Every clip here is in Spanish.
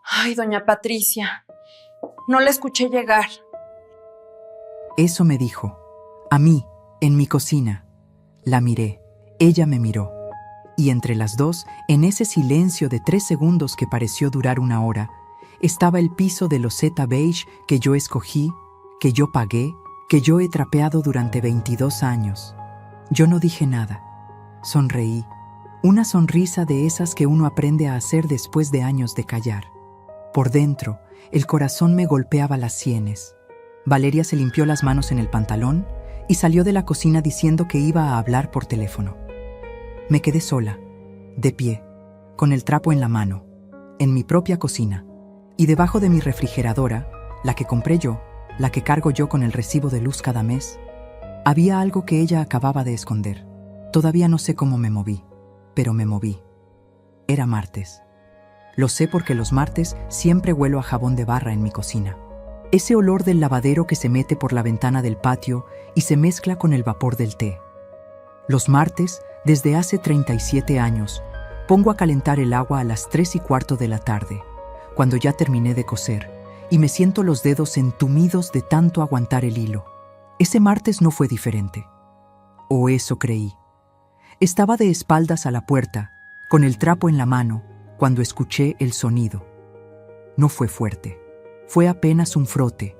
Ay, doña Patricia, no la escuché llegar. Eso me dijo. A mí, en mi cocina. La miré. Ella me miró. Y entre las dos, en ese silencio de 3 segundos que pareció durar 1 hora, estaba el piso de loseta beige que yo escogí, que yo pagué, que yo he trapeado durante 22 años. Yo no dije nada. Sonreí. Una sonrisa de esas que uno aprende a hacer después de años de callar. Por dentro, el corazón me golpeaba las sienes. Valeria se limpió las manos en el pantalón y salió de la cocina diciendo que iba a hablar por teléfono. Me quedé sola, de pie, con el trapo en la mano, en mi propia cocina, y debajo de mi refrigeradora, la que compré yo, la que cargo yo con el recibo de luz cada mes, había algo que ella acababa de esconder. Todavía no sé cómo me moví, pero me moví. Era martes. Lo sé porque los martes siempre huelo a jabón de barra en mi cocina. Ese olor del lavadero que se mete por la ventana del patio y se mezcla con el vapor del té. Los martes, desde hace 37 años, pongo a calentar el agua a las 3:15 de la tarde, cuando ya terminé de cocer, y me siento los dedos entumidos de tanto aguantar el hilo. Ese martes no fue diferente. O eso creí. Estaba de espaldas a la puerta, con el trapo en la mano, cuando escuché el sonido. No fue fuerte. Fue apenas un frote,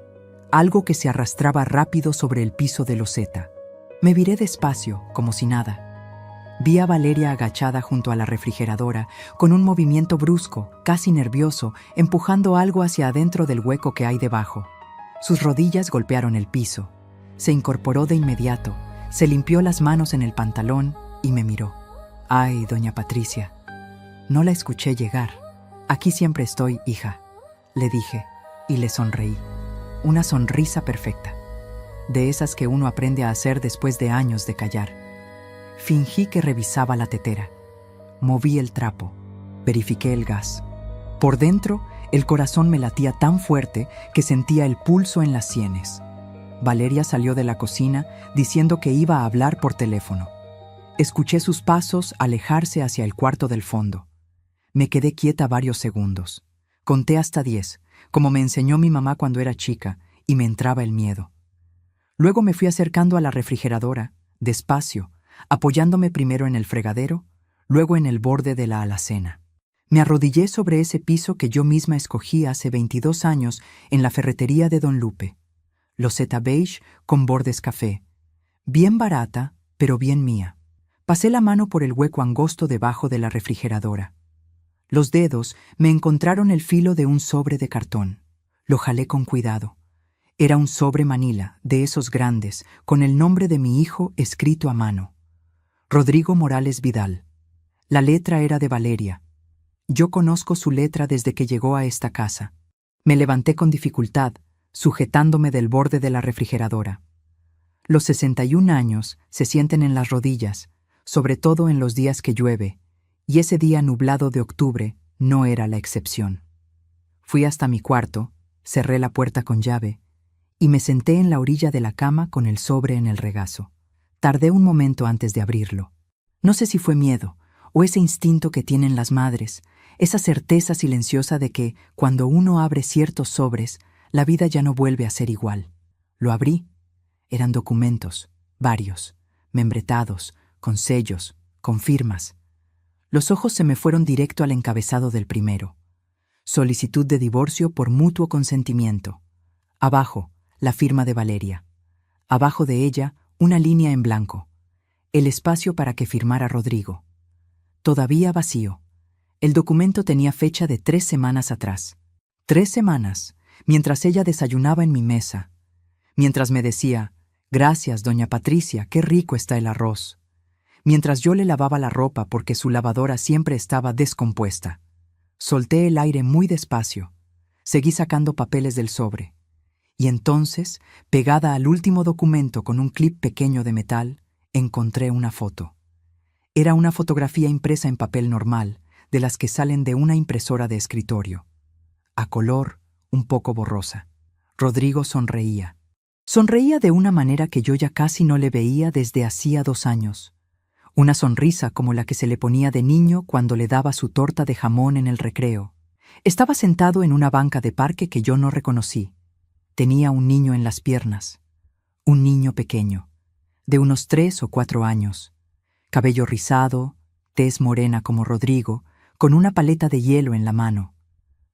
algo que se arrastraba rápido sobre el piso de loseta. Me viré despacio, como si nada. Vi a Valeria agachada junto a la refrigeradora, con un movimiento brusco, casi nervioso, empujando algo hacia adentro del hueco que hay debajo. Sus rodillas golpearon el piso. Se incorporó de inmediato, se limpió las manos en el pantalón y me miró. «Ay, doña Patricia, no la escuché llegar. Aquí siempre estoy, hija», le dije, y le sonreí. Una sonrisa perfecta, de esas que uno aprende a hacer después de años de callar. Fingí que revisaba la tetera. Moví el trapo. Verifiqué el gas. Por dentro, el corazón me latía tan fuerte que sentía el pulso en las sienes. Valeria salió de la cocina diciendo que iba a hablar por teléfono. Escuché sus pasos alejarse hacia el cuarto del fondo. Me quedé quieta varios segundos. Conté hasta 10, como me enseñó mi mamá cuando era chica, y me entraba el miedo. Luego me fui acercando a la refrigeradora, despacio, apoyándome primero en el fregadero, luego en el borde de la alacena. Me arrodillé sobre ese piso que yo misma escogí hace 22 años en la ferretería de Don Lupe. Loseta beige con bordes café. Bien barata, pero bien mía. Pasé la mano por el hueco angosto debajo de la refrigeradora. Los dedos me encontraron el filo de un sobre de cartón. Lo jalé con cuidado. Era un sobre manila, de esos grandes, con el nombre de mi hijo escrito a mano. Rodrigo Morales Vidal. La letra era de Valeria. Yo conozco su letra desde que llegó a esta casa. Me levanté con dificultad, sujetándome del borde de la refrigeradora. Los 61 años se sienten en las rodillas, sobre todo en los días que llueve, y ese día nublado de octubre no era la excepción. Fui hasta mi cuarto, cerré la puerta con llave, y me senté en la orilla de la cama con el sobre en el regazo. Tardé un momento antes de abrirlo. No sé si fue miedo, o ese instinto que tienen las madres, esa certeza silenciosa de que, cuando uno abre ciertos sobres, la vida ya no vuelve a ser igual. Lo abrí. Eran documentos, varios, membretados, con sellos, con firmas. Los ojos se me fueron directo al encabezado del primero. Solicitud de divorcio por mutuo consentimiento. Abajo, la firma de Valeria. Abajo de ella, una línea en blanco. El espacio para que firmara Rodrigo. Todavía vacío. El documento tenía fecha de 3 semanas atrás. 3 semanas, mientras ella desayunaba en mi mesa. Mientras me decía, «Gracias, doña Patricia, qué rico está el arroz». Mientras yo le lavaba la ropa porque su lavadora siempre estaba descompuesta. Solté el aire muy despacio. Seguí sacando papeles del sobre. Y entonces, pegada al último documento con un clip pequeño de metal, encontré una foto. Era una fotografía impresa en papel normal, de las que salen de una impresora de escritorio. A color, un poco borrosa. Rodrigo sonreía. Sonreía de una manera que yo ya casi no le veía desde hacía 2 años. Una sonrisa como la que se le ponía de niño cuando le daba su torta de jamón en el recreo. Estaba sentado en una banca de parque que yo no reconocí. Tenía un niño en las piernas. Un niño pequeño, de unos 3 o 4 años. Cabello rizado, tez morena como Rodrigo, con una paleta de hielo en la mano.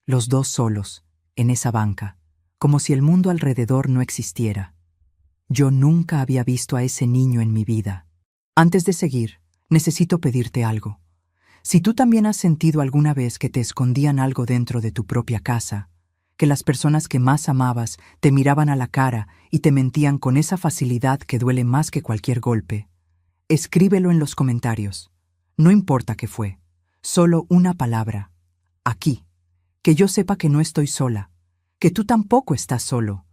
Los dos solos, en esa banca, como si el mundo alrededor no existiera. Yo nunca había visto a ese niño en mi vida. Antes de seguir, necesito pedirte algo. Si tú también has sentido alguna vez que te escondían algo dentro de tu propia casa, que las personas que más amabas te miraban a la cara y te mentían con esa facilidad que duele más que cualquier golpe, escríbelo en los comentarios. No importa qué fue, solo una palabra. Aquí. Que yo sepa que no estoy sola, que tú tampoco estás solo.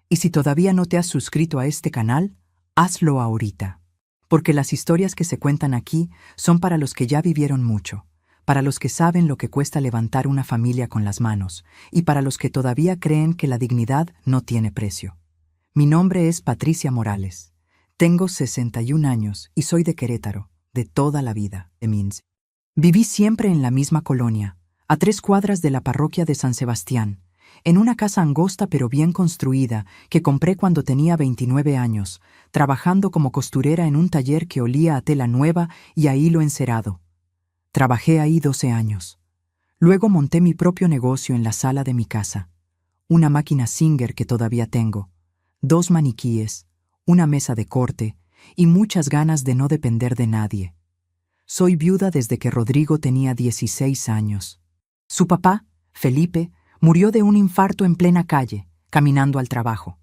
Y si todavía no te has suscrito a este canal, hazlo ahorita. Porque las historias que se cuentan aquí son para los que ya vivieron mucho, para los que saben lo que cuesta levantar una familia con las manos, y para los que todavía creen que la dignidad no tiene precio. Mi nombre es Patricia Morales. Tengo 61 años y soy de Querétaro, de toda la vida, de Minsk. Viví siempre en la misma colonia, a 3 cuadras de la parroquia de San Sebastián, en una casa angosta pero bien construida que compré cuando tenía 29 años, trabajando como costurera en un taller que olía a tela nueva y a hilo encerado. Trabajé ahí 12 años. Luego monté mi propio negocio en la sala de mi casa. Una máquina Singer que todavía tengo, 2 maniquíes, una mesa de corte y muchas ganas de no depender de nadie. Soy viuda desde que Rodrigo tenía 16 años. Su papá, Felipe, murió de un infarto en plena calle, caminando al trabajo.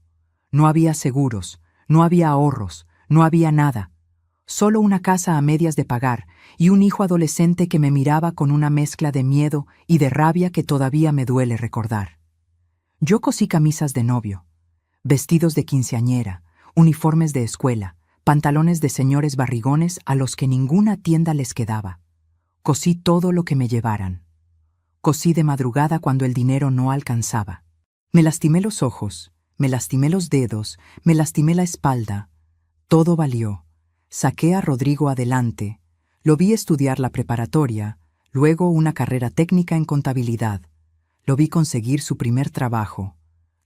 No había seguros, no había ahorros, no había nada. Solo una casa a medias de pagar y un hijo adolescente que me miraba con una mezcla de miedo y de rabia que todavía me duele recordar. Yo cosí camisas de novio, vestidos de quinceañera, uniformes de escuela, pantalones de señores barrigones a los que ninguna tienda les quedaba. Cosí todo lo que me llevaran. Cosí de madrugada cuando el dinero no alcanzaba. Me lastimé los ojos, me lastimé los dedos, me lastimé la espalda. Todo valió. Saqué a Rodrigo adelante. Lo vi estudiar la preparatoria, luego una carrera técnica en contabilidad. Lo vi conseguir su primer trabajo.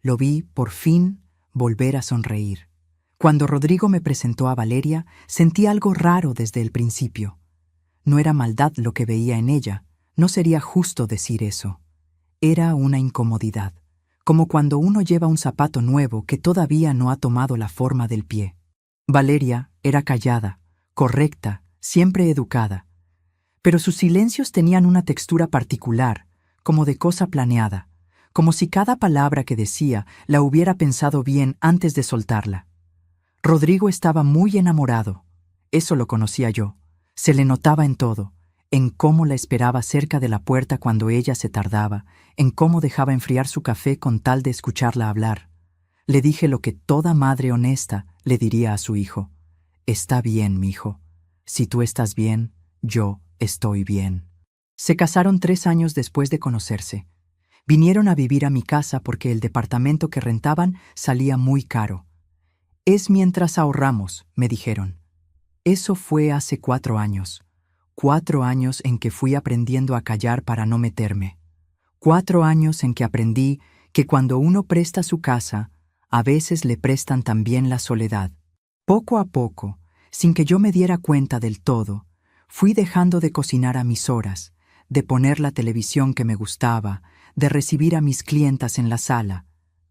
Lo vi, por fin, volver a sonreír. Cuando Rodrigo me presentó a Valeria, sentí algo raro desde el principio. No era maldad lo que veía en ella. No sería justo decir eso. Era una incomodidad, como cuando uno lleva un zapato nuevo que todavía no ha tomado la forma del pie. Valeria era callada, correcta, siempre educada. Pero sus silencios tenían una textura particular, como de cosa planeada, como si cada palabra que decía la hubiera pensado bien antes de soltarla. Rodrigo estaba muy enamorado. Eso lo conocía yo. Se le notaba en todo. En cómo la esperaba cerca de la puerta cuando ella se tardaba, en cómo dejaba enfriar su café con tal de escucharla hablar. Le dije lo que toda madre honesta le diría a su hijo. Está bien, mijo. Si tú estás bien, yo estoy bien. Se casaron 3 años después de conocerse. Vinieron a vivir a mi casa porque el departamento que rentaban salía muy caro. Es mientras ahorramos, me dijeron. Eso fue hace 4 años. 4 años en que fui aprendiendo a callar para no meterme. 4 años en que aprendí que cuando uno presta su casa, a veces le prestan también la soledad. Poco a poco, sin que yo me diera cuenta del todo, fui dejando de cocinar a mis horas, de poner la televisión que me gustaba, de recibir a mis clientas en la sala.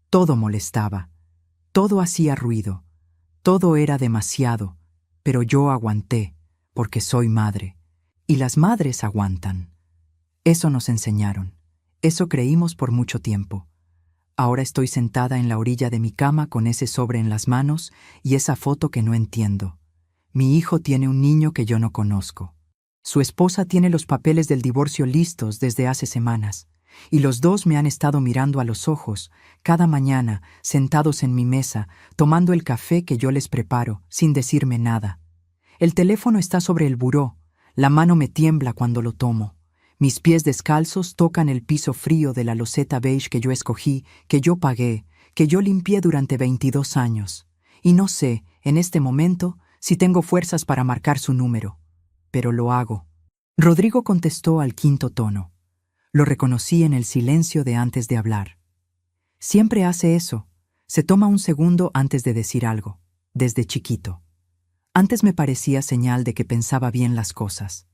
Todo molestaba. Todo hacía ruido. Todo era demasiado, pero yo aguanté, porque soy madre. Y las madres aguantan. Eso nos enseñaron. Eso creímos por mucho tiempo. Ahora estoy sentada en la orilla de mi cama con ese sobre en las manos y esa foto que no entiendo. Mi hijo tiene un niño que yo no conozco. Su esposa tiene los papeles del divorcio listos desde hace semanas, y los dos me han estado mirando a los ojos, cada mañana, sentados en mi mesa, tomando el café que yo les preparo, sin decirme nada. El teléfono está sobre el buró. La mano me tiembla cuando lo tomo. Mis pies descalzos tocan el piso frío de la loseta beige que yo escogí, que yo pagué, que yo limpié durante 22 años. Y no sé, en este momento, si tengo fuerzas para marcar su número. pero lo hago. Rodrigo contestó al quinto tono. Lo reconocí en el silencio de antes de hablar. Siempre hace eso. Se toma un segundo antes de decir algo, desde chiquito. Antes me parecía señal de que pensaba bien las cosas.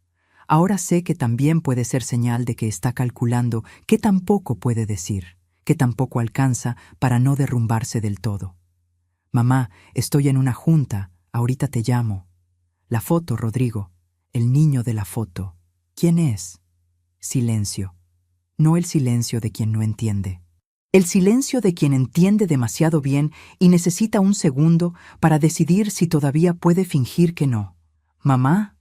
Ahora sé que también puede ser señal de que está calculando qué tampoco puede decir, que tampoco alcanza para no derrumbarse del todo. Mamá, estoy en una junta, ahorita te llamo. La foto, Rodrigo, el niño de la foto. ¿Quién es? Silencio. No el silencio de quien no entiende. El silencio de quien entiende demasiado bien y necesita un segundo para decidir si todavía puede fingir que no. Mamá,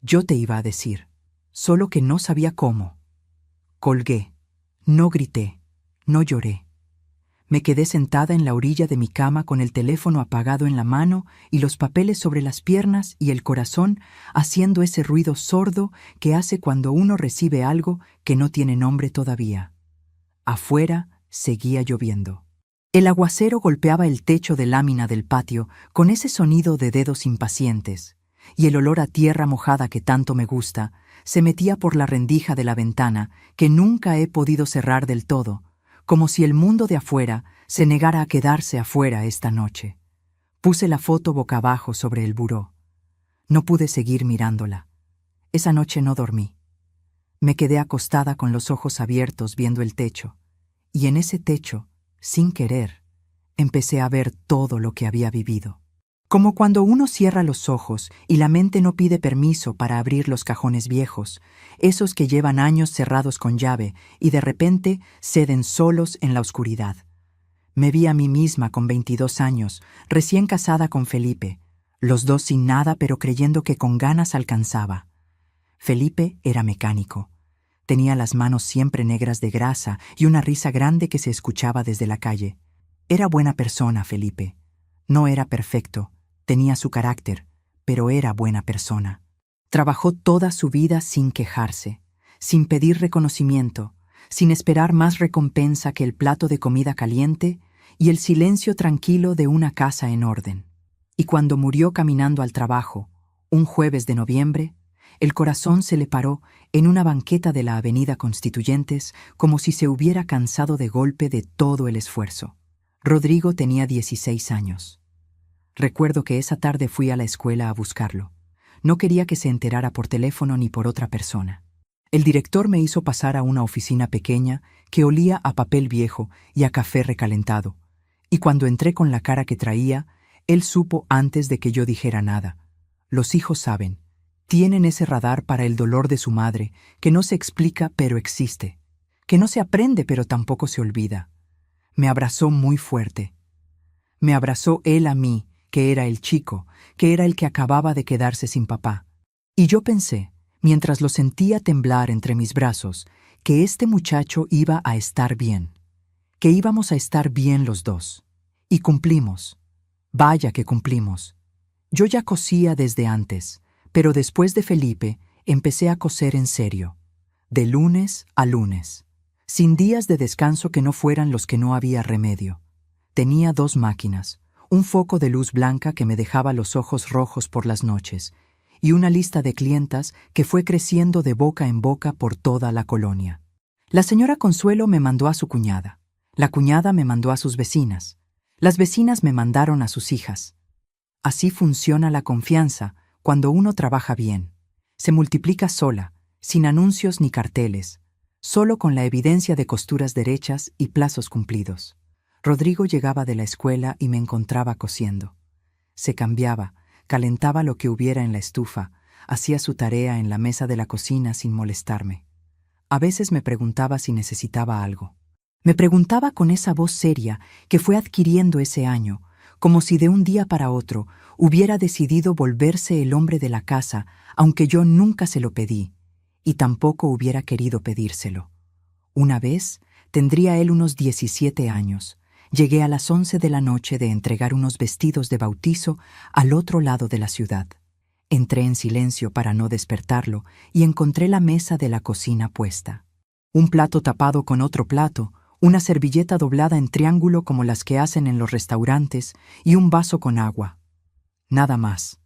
yo te iba a decir, solo que no sabía cómo. Colgué. No grité. No lloré. Me quedé sentada en la orilla de mi cama con el teléfono apagado en la mano y los papeles sobre las piernas y el corazón haciendo ese ruido sordo que hace cuando uno recibe algo que no tiene nombre todavía. Afuera seguía lloviendo. El aguacero golpeaba el techo de lámina del patio con ese sonido de dedos impacientes, y el olor a tierra mojada que tanto me gusta se metía por la rendija de la ventana que nunca he podido cerrar del todo, como si el mundo de afuera se negara a quedarse afuera esta noche. Puse la foto boca abajo sobre el buró. No pude seguir mirándola. Esa noche no dormí. Me quedé acostada con los ojos abiertos viendo el techo, y en ese techo, sin querer, empecé a ver todo lo que había vivido. Como cuando uno cierra los ojos y la mente no pide permiso para abrir los cajones viejos, esos que llevan años cerrados con llave y de repente ceden solos en la oscuridad. Me vi a mí misma con 22 años, recién casada con Felipe, los dos sin nada pero creyendo que con ganas alcanzaba. Felipe era mecánico. Tenía las manos siempre negras de grasa y una risa grande que se escuchaba desde la calle. Era buena persona, Felipe. No era perfecto. Tenía su carácter, pero era buena persona. Trabajó toda su vida sin quejarse, sin pedir reconocimiento, sin esperar más recompensa que el plato de comida caliente y el silencio tranquilo de una casa en orden. Y cuando murió caminando al trabajo, un jueves de noviembre, el corazón se le paró en una banqueta de la Avenida Constituyentes como si se hubiera cansado de golpe de todo el esfuerzo. Rodrigo tenía 16 años. Recuerdo que esa tarde fui a la escuela a buscarlo. No quería que se enterara por teléfono ni por otra persona. El director me hizo pasar a una oficina pequeña que olía a papel viejo y a café recalentado, y cuando entré con la cara que traía, él supo antes de que yo dijera nada. Los hijos saben, tienen ese radar para el dolor de su madre, que no se explica pero existe, que no se aprende pero tampoco se olvida. Me abrazó muy fuerte. Me abrazó él a mí, que era el chico, que era el que acababa de quedarse sin papá. Y yo pensé, mientras lo sentía temblar entre mis brazos, que este muchacho iba a estar bien, que íbamos a estar bien los dos. Y cumplimos. Vaya que cumplimos. Yo ya cosía desde antes, pero después de Felipe empecé a coser en serio, de lunes a lunes, sin días de descanso que no fueran los que no había remedio. Tenía 2 máquinas, un foco de luz blanca que me dejaba los ojos rojos por las noches, y una lista de clientas que fue creciendo de boca en boca por toda la colonia. La señora Consuelo me mandó a su cuñada, la cuñada me mandó a sus vecinas, las vecinas me mandaron a sus hijas. Así funciona la confianza cuando uno trabaja bien. Se multiplica sola, sin anuncios ni carteles, solo con la evidencia de costuras derechas y plazos cumplidos. Rodrigo llegaba de la escuela y me encontraba cosiendo. Se cambiaba, calentaba lo que hubiera en la estufa, hacía su tarea en la mesa de la cocina sin molestarme. A veces me preguntaba si necesitaba algo. Me preguntaba con esa voz seria que fue adquiriendo ese año, como si de un día para otro hubiera decidido volverse el hombre de la casa, aunque yo nunca se lo pedí, y tampoco hubiera querido pedírselo. Una vez tendría él unos 17 años. Llegué a las 11 de la noche de entregar unos vestidos de bautizo al otro lado de la ciudad. Entré en silencio para no despertarlo y encontré la mesa de la cocina puesta. Un plato tapado con otro plato, una servilleta doblada en triángulo como las que hacen en los restaurantes y un vaso con agua. Nada más.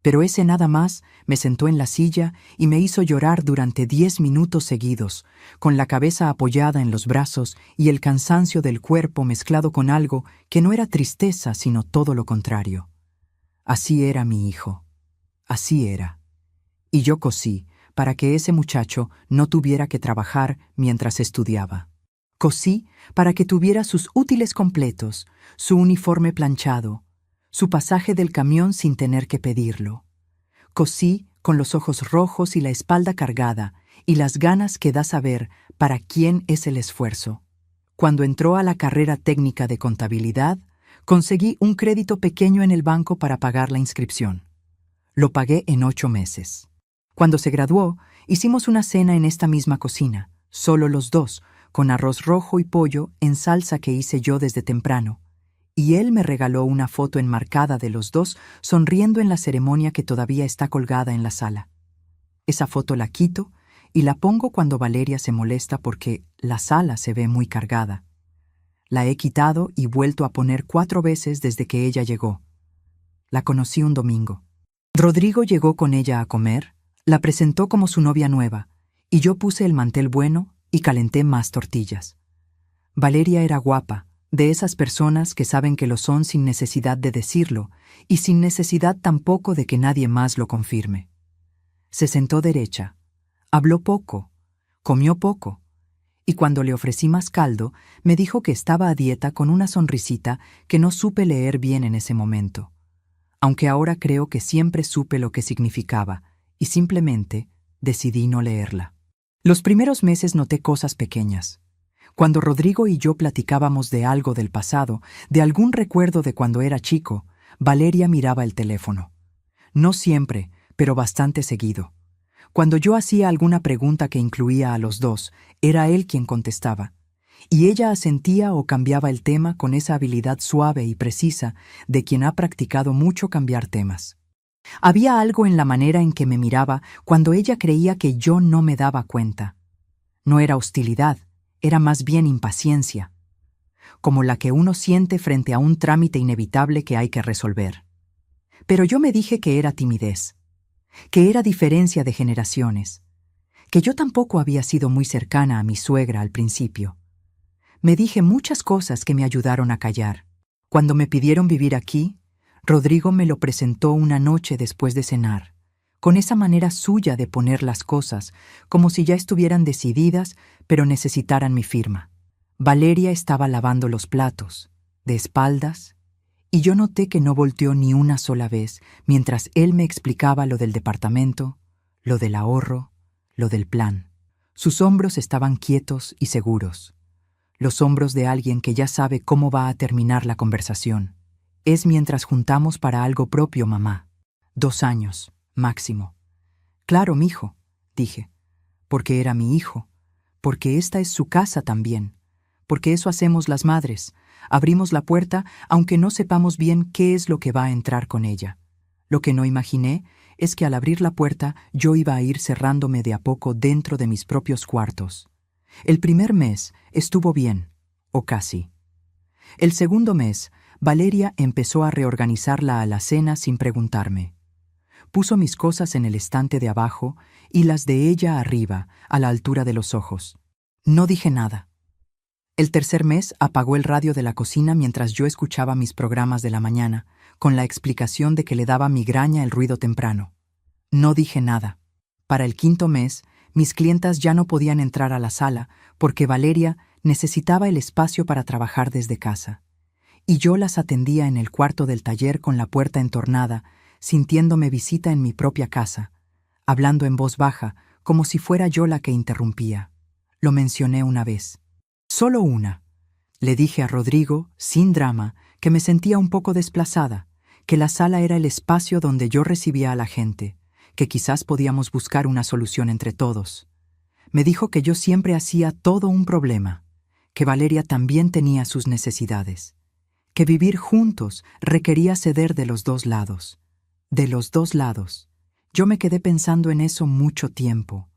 Pero ese nada más me sentó en la silla y me hizo llorar durante 10 minutos seguidos, con la cabeza apoyada en los brazos y el cansancio del cuerpo mezclado con algo que no era tristeza, sino todo lo contrario. Así era mi hijo. Así era. Y yo cosí para que ese muchacho no tuviera que trabajar mientras estudiaba. Cosí para que tuviera sus útiles completos, su uniforme planchado, su pasaje del camión sin tener que pedirlo. Cosí con los ojos rojos y la espalda cargada y las ganas que da saber para quién es el esfuerzo. Cuando entró a la carrera técnica de contabilidad, conseguí un crédito pequeño en el banco para pagar la inscripción. Lo pagué en 8 meses. Cuando se graduó, hicimos una cena en esta misma cocina, solo los dos, con arroz rojo y pollo en salsa que hice yo desde temprano. Y él me regaló una foto enmarcada de los dos sonriendo en la ceremonia que todavía está colgada en la sala. Esa foto la quito y la pongo cuando Valeria se molesta porque la sala se ve muy cargada. La he quitado y vuelto a poner 4 veces desde que ella llegó. La conocí un domingo. Rodrigo llegó con ella a comer, la presentó como su novia nueva, y yo puse el mantel bueno y calenté más tortillas. Valeria era guapa, de esas personas que saben que lo son sin necesidad de decirlo, y sin necesidad tampoco de que nadie más lo confirme. Se sentó derecha, habló poco, comió poco, y cuando le ofrecí más caldo, me dijo que estaba a dieta con una sonrisita que no supe leer bien en ese momento, aunque ahora creo que siempre supe lo que significaba, y simplemente decidí no leerla. Los primeros meses noté cosas pequeñas. Cuando Rodrigo y yo platicábamos de algo del pasado, de algún recuerdo de cuando era chico, Valeria miraba el teléfono. No siempre, pero bastante seguido. Cuando yo hacía alguna pregunta que incluía a los dos, era él quien contestaba. Y ella asentía o cambiaba el tema con esa habilidad suave y precisa de quien ha practicado mucho cambiar temas. Había algo en la manera en que me miraba cuando ella creía que yo no me daba cuenta. No era hostilidad, era más bien impaciencia, como la que uno siente frente a un trámite inevitable que hay que resolver. Pero yo me dije que era timidez, que era diferencia de generaciones, que yo tampoco había sido muy cercana a mi suegra al principio. Me dije muchas cosas que me ayudaron a callar. Cuando me pidieron vivir aquí, Rodrigo me lo presentó una noche después de cenar, con esa manera suya de poner las cosas, como si ya estuvieran decididas, pero necesitaran mi firma. Valeria estaba lavando los platos, de espaldas, y yo noté que no volteó ni una sola vez mientras él me explicaba lo del departamento, lo del ahorro, lo del plan. Sus hombros estaban quietos y seguros, los hombros de alguien que ya sabe cómo va a terminar la conversación. Es mientras juntamos para algo propio, mamá. 2 años, máximo. Claro, mijo, dije, porque era mi hijo, porque esta es su casa también, porque eso hacemos las madres, abrimos la puerta aunque no sepamos bien qué es lo que va a entrar con ella. Lo que no imaginé es que al abrir la puerta yo iba a ir cerrándome de a poco dentro de mis propios cuartos. El primer mes estuvo bien, o casi. El segundo mes, Valeria empezó a reorganizar la alacena sin preguntarme. Puso mis cosas en el estante de abajo y las de ella arriba, a la altura de los ojos. No dije nada. El tercer mes apagó el radio de la cocina mientras yo escuchaba mis programas de la mañana, con la explicación de que le daba migraña el ruido temprano. No dije nada. Para el quinto mes, mis clientas ya no podían entrar a la sala porque Valeria necesitaba el espacio para trabajar desde casa. Y yo las atendía en el cuarto del taller con la puerta entornada, sintiéndome visita en mi propia casa, hablando en voz baja, como si fuera yo la que interrumpía. Lo mencioné una vez. Solo una. Le dije a Rodrigo, sin drama, que me sentía un poco desplazada, que la sala era el espacio donde yo recibía a la gente, que quizás podíamos buscar una solución entre todos. Me dijo que yo siempre hacía todo un problema, que Valeria también tenía sus necesidades, que vivir juntos requería ceder de los dos lados. De los dos lados. Yo me quedé pensando en eso mucho tiempo,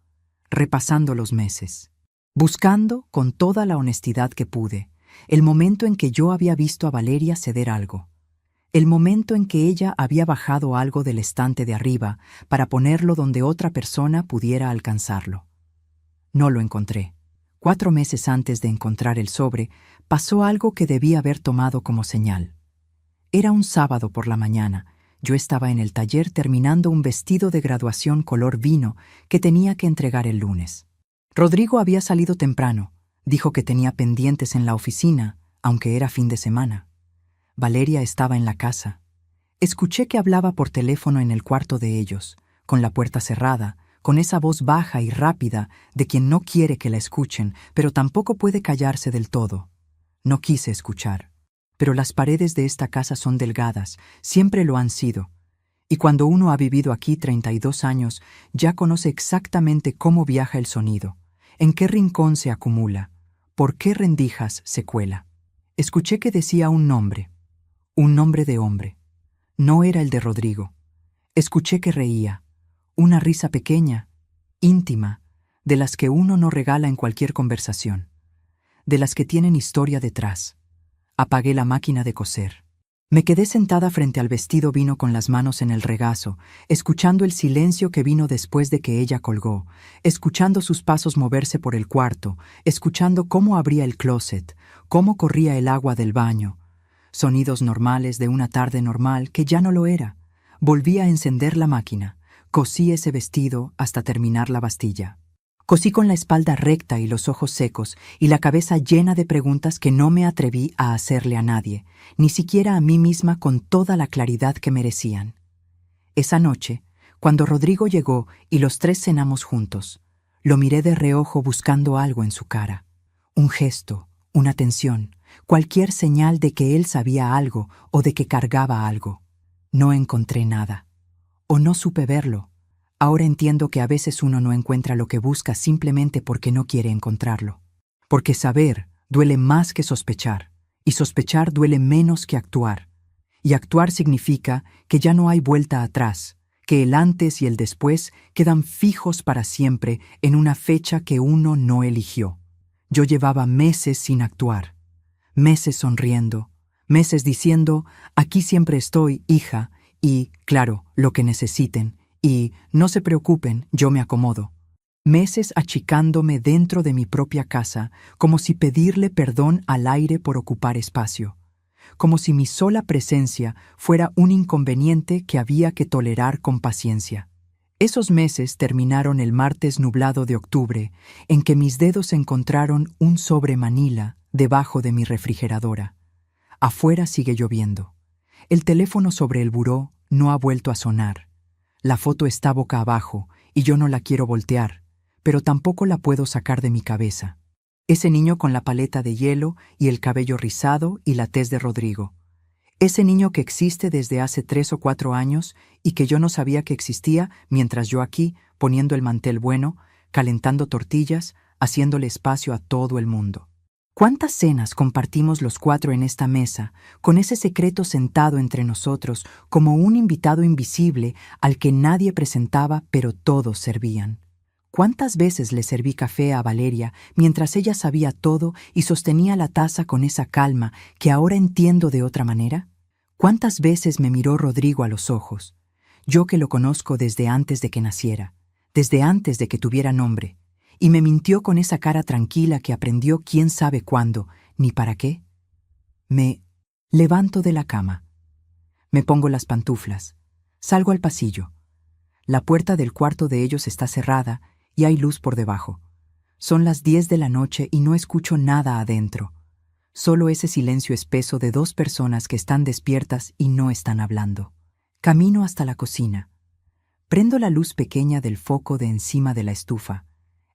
repasando los meses, buscando con toda la honestidad que pude el momento en que yo había visto a Valeria ceder algo. El momento en que ella había bajado algo del estante de arriba para ponerlo donde otra persona pudiera alcanzarlo. No lo encontré. 4 meses antes de encontrar el sobre, pasó algo que debí haber tomado como señal. Era un sábado por la mañana. Yo estaba en el taller terminando un vestido de graduación color vino que tenía que entregar el lunes. Rodrigo había salido temprano. Dijo que tenía pendientes en la oficina, aunque era fin de semana. Valeria estaba en la casa. Escuché que hablaba por teléfono en el cuarto de ellos, con la puerta cerrada, con esa voz baja y rápida de quien no quiere que la escuchen, pero tampoco puede callarse del todo. No quise escuchar. Pero las paredes de esta casa son delgadas, siempre lo han sido. Y cuando uno ha vivido aquí 32 años, ya conoce exactamente cómo viaja el sonido, en qué rincón se acumula, por qué rendijas se cuela. Escuché que decía un nombre de hombre. No era el de Rodrigo. Escuché que reía, una risa pequeña, íntima, de las que uno no regala en cualquier conversación, de las que tienen historia detrás. Apagué la máquina de coser. Me quedé sentada frente al vestido vino con las manos en el regazo, escuchando el silencio que vino después de que ella colgó, escuchando sus pasos moverse por el cuarto, escuchando cómo abría el closet, cómo corría el agua del baño. Sonidos normales de una tarde normal que ya no lo era. Volví a encender la máquina. Cosí ese vestido hasta terminar la bastilla. Cosí con la espalda recta y los ojos secos y la cabeza llena de preguntas que no me atreví a hacerle a nadie, ni siquiera a mí misma con toda la claridad que merecían. Esa noche, cuando Rodrigo llegó y los 3 cenamos juntos, lo miré de reojo buscando algo en su cara. Un gesto, una tensión, cualquier señal de que él sabía algo o de que cargaba algo. No encontré nada. O no supe verlo. Ahora entiendo que a veces uno no encuentra lo que busca simplemente porque no quiere encontrarlo. Porque saber duele más que sospechar, y sospechar duele menos que actuar. Y actuar significa que ya no hay vuelta atrás, que el antes y el después quedan fijos para siempre en una fecha que uno no eligió. Yo llevaba meses sin actuar, meses sonriendo, meses diciendo, aquí siempre estoy, hija, y, claro, lo que necesiten, y no se preocupen, yo me acomodo. Meses achicándome dentro de mi propia casa, como si pedirle perdón al aire por ocupar espacio, como si mi sola presencia fuera un inconveniente que había que tolerar con paciencia. Esos meses terminaron el martes nublado de octubre, en que mis dedos encontraron un sobre Manila debajo de mi refrigeradora. Afuera sigue lloviendo. El teléfono sobre el buró no ha vuelto a sonar. La foto está boca abajo y yo no la quiero voltear, pero tampoco la puedo sacar de mi cabeza. Ese niño con la paleta de hielo y el cabello rizado y la tez de Rodrigo. Ese niño que existe desde hace 3 o 4 años y que yo no sabía que existía mientras yo aquí, poniendo el mantel bueno, calentando tortillas, haciéndole espacio a todo el mundo. ¿Cuántas cenas compartimos los 4 en esta mesa, con ese secreto sentado entre nosotros como un invitado invisible al que nadie presentaba pero todos servían? ¿Cuántas veces le serví café a Valeria mientras ella sabía todo y sostenía la taza con esa calma que ahora entiendo de otra manera? ¿Cuántas veces me miró Rodrigo a los ojos, yo que lo conozco desde antes de que naciera, desde antes de que tuviera nombre, y me mintió con esa cara tranquila que aprendió quién sabe cuándo, ni para qué? Me levanto de la cama. Me pongo las pantuflas. Salgo al pasillo. La puerta del cuarto de ellos está cerrada y hay luz por debajo. Son las 10 de la noche y no escucho nada adentro. Solo ese silencio espeso de 2 personas que están despiertas y no están hablando. Camino hasta la cocina. Prendo la luz pequeña del foco de encima de la estufa.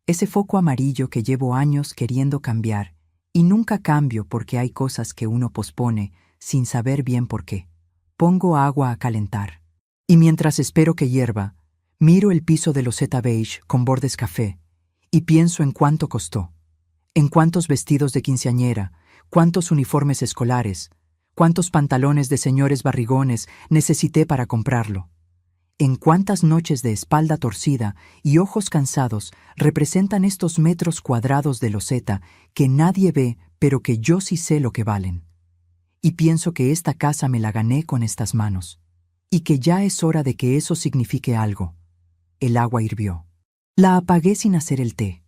Ese foco amarillo que llevo años queriendo cambiar, y nunca cambio porque hay cosas que uno pospone sin saber bien por qué. Pongo agua a calentar. Y mientras espero que hierva, miro el piso de loseta beige con bordes café, y pienso en cuánto costó, en cuántos vestidos de quinceañera, cuántos uniformes escolares, cuántos pantalones de señores barrigones necesité para comprarlo. En cuántas noches de espalda torcida y ojos cansados representan estos metros cuadrados de loseta que nadie ve pero que yo sí sé lo que valen. y pienso que esta casa me la gané con estas manos, y que ya es hora de que eso signifique algo. El agua hirvió. La apagué sin hacer el té.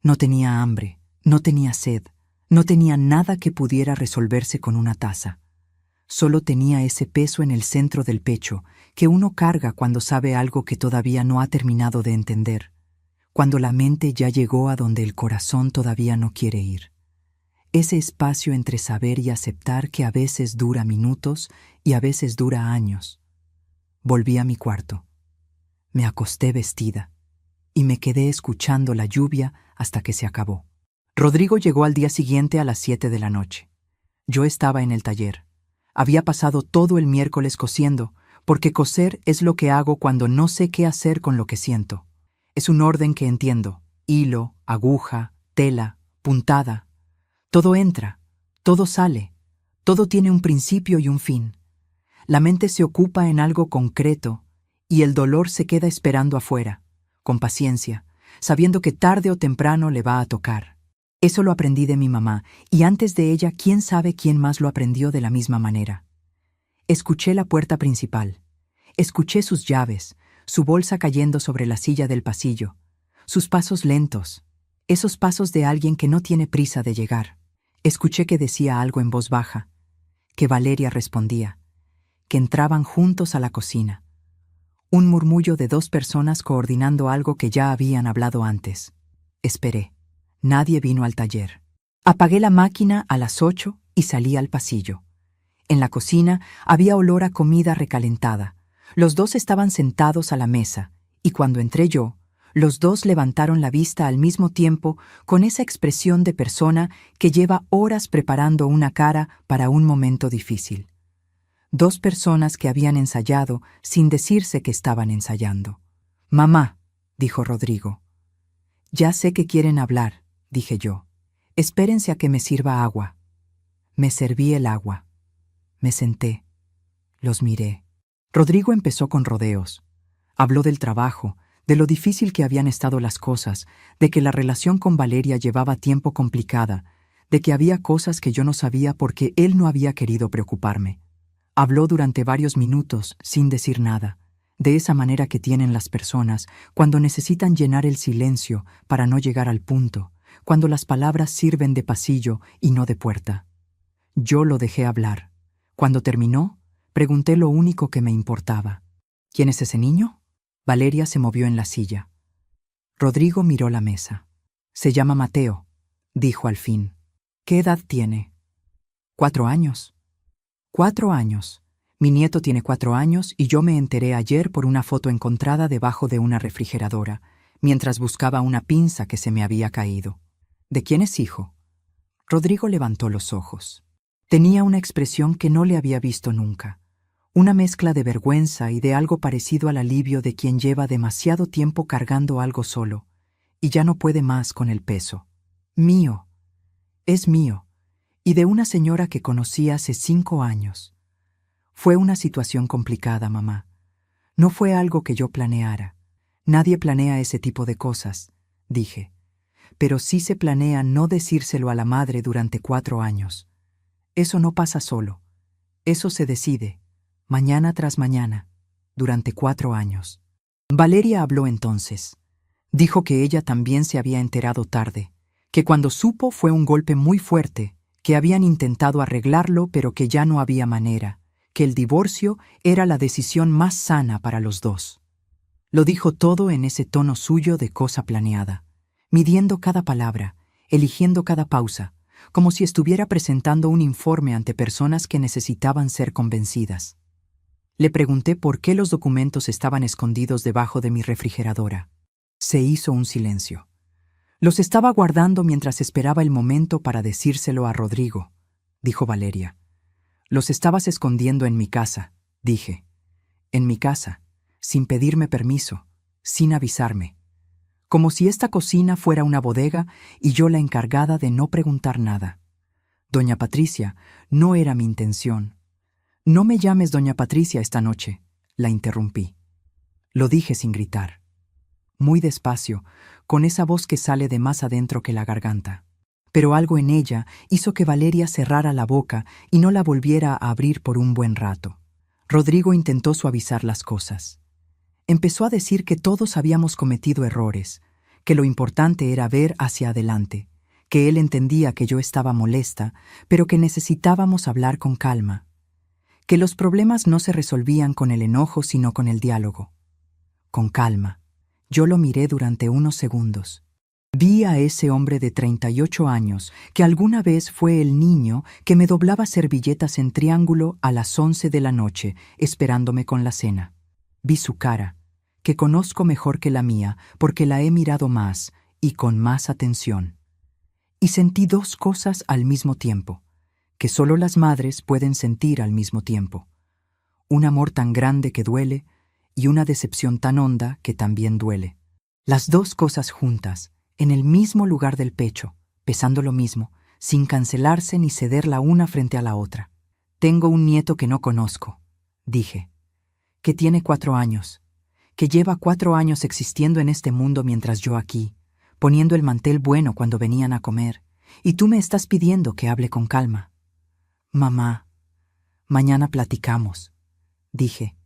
No tenía hambre, no tenía sed, no tenía nada que pudiera resolverse con una taza. Solo tenía ese peso en el centro del pecho que uno carga cuando sabe algo que todavía no ha terminado de entender, cuando la mente ya llegó a donde el corazón todavía no quiere ir. Ese espacio entre saber y aceptar que a veces dura minutos y a veces dura años. Volví a mi cuarto. Me acosté vestida y me quedé escuchando la lluvia hasta que se acabó. Rodrigo llegó al día siguiente a las 7 de la noche. Yo estaba en el taller. Había pasado todo el miércoles cosiendo, porque coser es lo que hago cuando no sé qué hacer con lo que siento. Es un orden que entiendo: hilo, aguja, tela, puntada. Todo entra, todo sale, todo tiene un principio y un fin. La mente se ocupa en algo concreto y el dolor se queda esperando afuera, con paciencia, sabiendo que tarde o temprano le va a tocar. Eso lo aprendí de mi mamá, y antes de ella, quién sabe quién más lo aprendió de la misma manera. Escuché la puerta principal. Escuché sus llaves, su bolsa cayendo sobre la silla del pasillo, sus pasos lentos, esos pasos de alguien que no tiene prisa de llegar. Escuché que decía algo en voz baja, que Valeria respondía, que entraban juntos a la cocina. Un murmullo de dos personas coordinando algo que ya habían hablado antes. Esperé. Nadie vino al taller. Apagué la máquina a las 8 y salí al pasillo. En la cocina había olor a comida recalentada. Los dos estaban sentados a la mesa, y cuando entré yo, los dos levantaron la vista al mismo tiempo con esa expresión de persona que lleva horas preparando una cara para un momento difícil. Dos personas que habían ensayado sin decirse que estaban ensayando. «Mamá», dijo Rodrigo. «Ya sé que quieren hablar», dije yo. «Espérense a que me sirva agua». Me serví el agua. Me senté. Los miré. Rodrigo empezó con rodeos. Habló del trabajo, de lo difícil que habían estado las cosas, de que la relación con Valeria llevaba tiempo complicada, de que había cosas que yo no sabía porque él no había querido preocuparme. Habló durante varios minutos sin decir nada, de esa manera que tienen las personas cuando necesitan llenar el silencio para no llegar al punto, cuando las palabras sirven de pasillo y no de puerta. Yo lo dejé hablar. Cuando terminó, pregunté lo único que me importaba. ¿Quién es ese niño? Valeria se movió en la silla. Rodrigo miró la mesa. Se llama Mateo, dijo al fin. ¿Qué edad tiene? 4 años. 4 años. Mi nieto tiene 4 años y yo me enteré ayer por una foto encontrada debajo de una refrigeradora, mientras buscaba una pinza que se me había caído. ¿De quién es hijo? Rodrigo levantó los ojos. Tenía una expresión que no le había visto nunca. Una mezcla de vergüenza y de algo parecido al alivio de quien lleva demasiado tiempo cargando algo solo, y ya no puede más con el peso. Mío. Es mío. Y de una señora que conocí hace 5 años. Fue una situación complicada, mamá. No fue algo que yo planeara. Nadie planea ese tipo de cosas, dije. Pero sí se planea no decírselo a la madre durante 4 años. Eso no pasa solo. Eso se decide, mañana tras mañana, durante 4 años. Valeria habló entonces. Dijo que ella también se había enterado tarde, que cuando supo fue un golpe muy fuerte, que habían intentado arreglarlo pero que ya no había manera, que el divorcio era la decisión más sana para los dos. Lo dijo todo en ese tono suyo de cosa planeada, midiendo cada palabra, eligiendo cada pausa, como si estuviera presentando un informe ante personas que necesitaban ser convencidas. Le pregunté por qué los documentos estaban escondidos debajo de mi refrigeradora. Se hizo un silencio. Los estaba guardando mientras esperaba el momento para decírselo a Rodrigo, dijo Valeria. Los estabas escondiendo en mi casa, dije. En mi casa, sin pedirme permiso, sin avisarme. Como si esta cocina fuera una bodega y yo la encargada de no preguntar nada. Doña Patricia, no era mi intención. No me llames doña Patricia esta noche, la interrumpí. Lo dije sin gritar. Muy despacio, con esa voz que sale de más adentro que la garganta. pero algo en ella hizo que Valeria cerrara la boca y no la volviera a abrir por un buen rato. Rodrigo intentó suavizar las cosas. Empezó a decir que todos habíamos cometido errores, que lo importante era ver hacia adelante, que él entendía que yo estaba molesta, pero que necesitábamos hablar con calma, que los problemas no se resolvían con el enojo sino con el diálogo. Con calma. Yo lo miré durante unos segundos. Vi a ese hombre de 38 años que alguna vez fue el niño que me doblaba servilletas en triángulo a las 11 de la noche, esperándome con la cena. Vi su cara, que conozco mejor que la mía porque la he mirado más y con más atención. Y sentí dos cosas al mismo tiempo, que solo las madres pueden sentir al mismo tiempo. Un amor tan grande que duele y una decepción tan honda que también duele. Las dos cosas juntas, en el mismo lugar del pecho, pesando lo mismo, sin cancelarse ni ceder la una frente a la otra. Tengo un nieto que no conozco, dije, que tiene 4 años, que lleva 4 años existiendo en este mundo mientras yo aquí, poniendo el mantel bueno cuando venían a comer, y tú me estás pidiendo que hable con calma. Mamá, mañana platicamos, dije.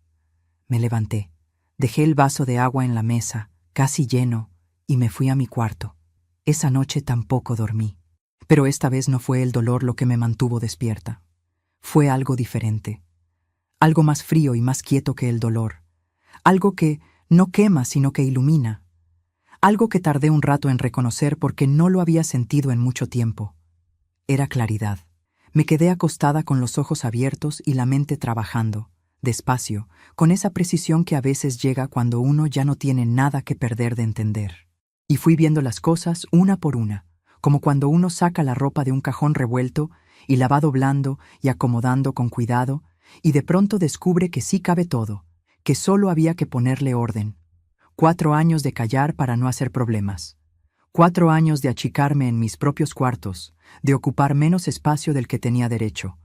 Me levanté, dejé el vaso de agua en la mesa, casi lleno, y me fui a mi cuarto. Esa noche tampoco dormí. Pero esta vez no fue el dolor lo que me mantuvo despierta. Fue algo diferente. Algo más frío y más quieto que el dolor. Algo que no quema sino que ilumina. Algo que tardé un rato en reconocer porque no lo había sentido en mucho tiempo. Era claridad. Me quedé acostada con los ojos abiertos y la mente trabajando, despacio, con esa precisión que a veces llega cuando uno ya no tiene nada que perder de entender. Y fui viendo las cosas una por una, como cuando uno saca la ropa de un cajón revuelto y la va doblando y acomodando con cuidado, y de pronto descubre que sí cabe todo, que solo había que ponerle orden. 4 años de callar para no hacer problemas. 4 años de achicarme en mis propios cuartos, de ocupar menos espacio del que tenía derecho.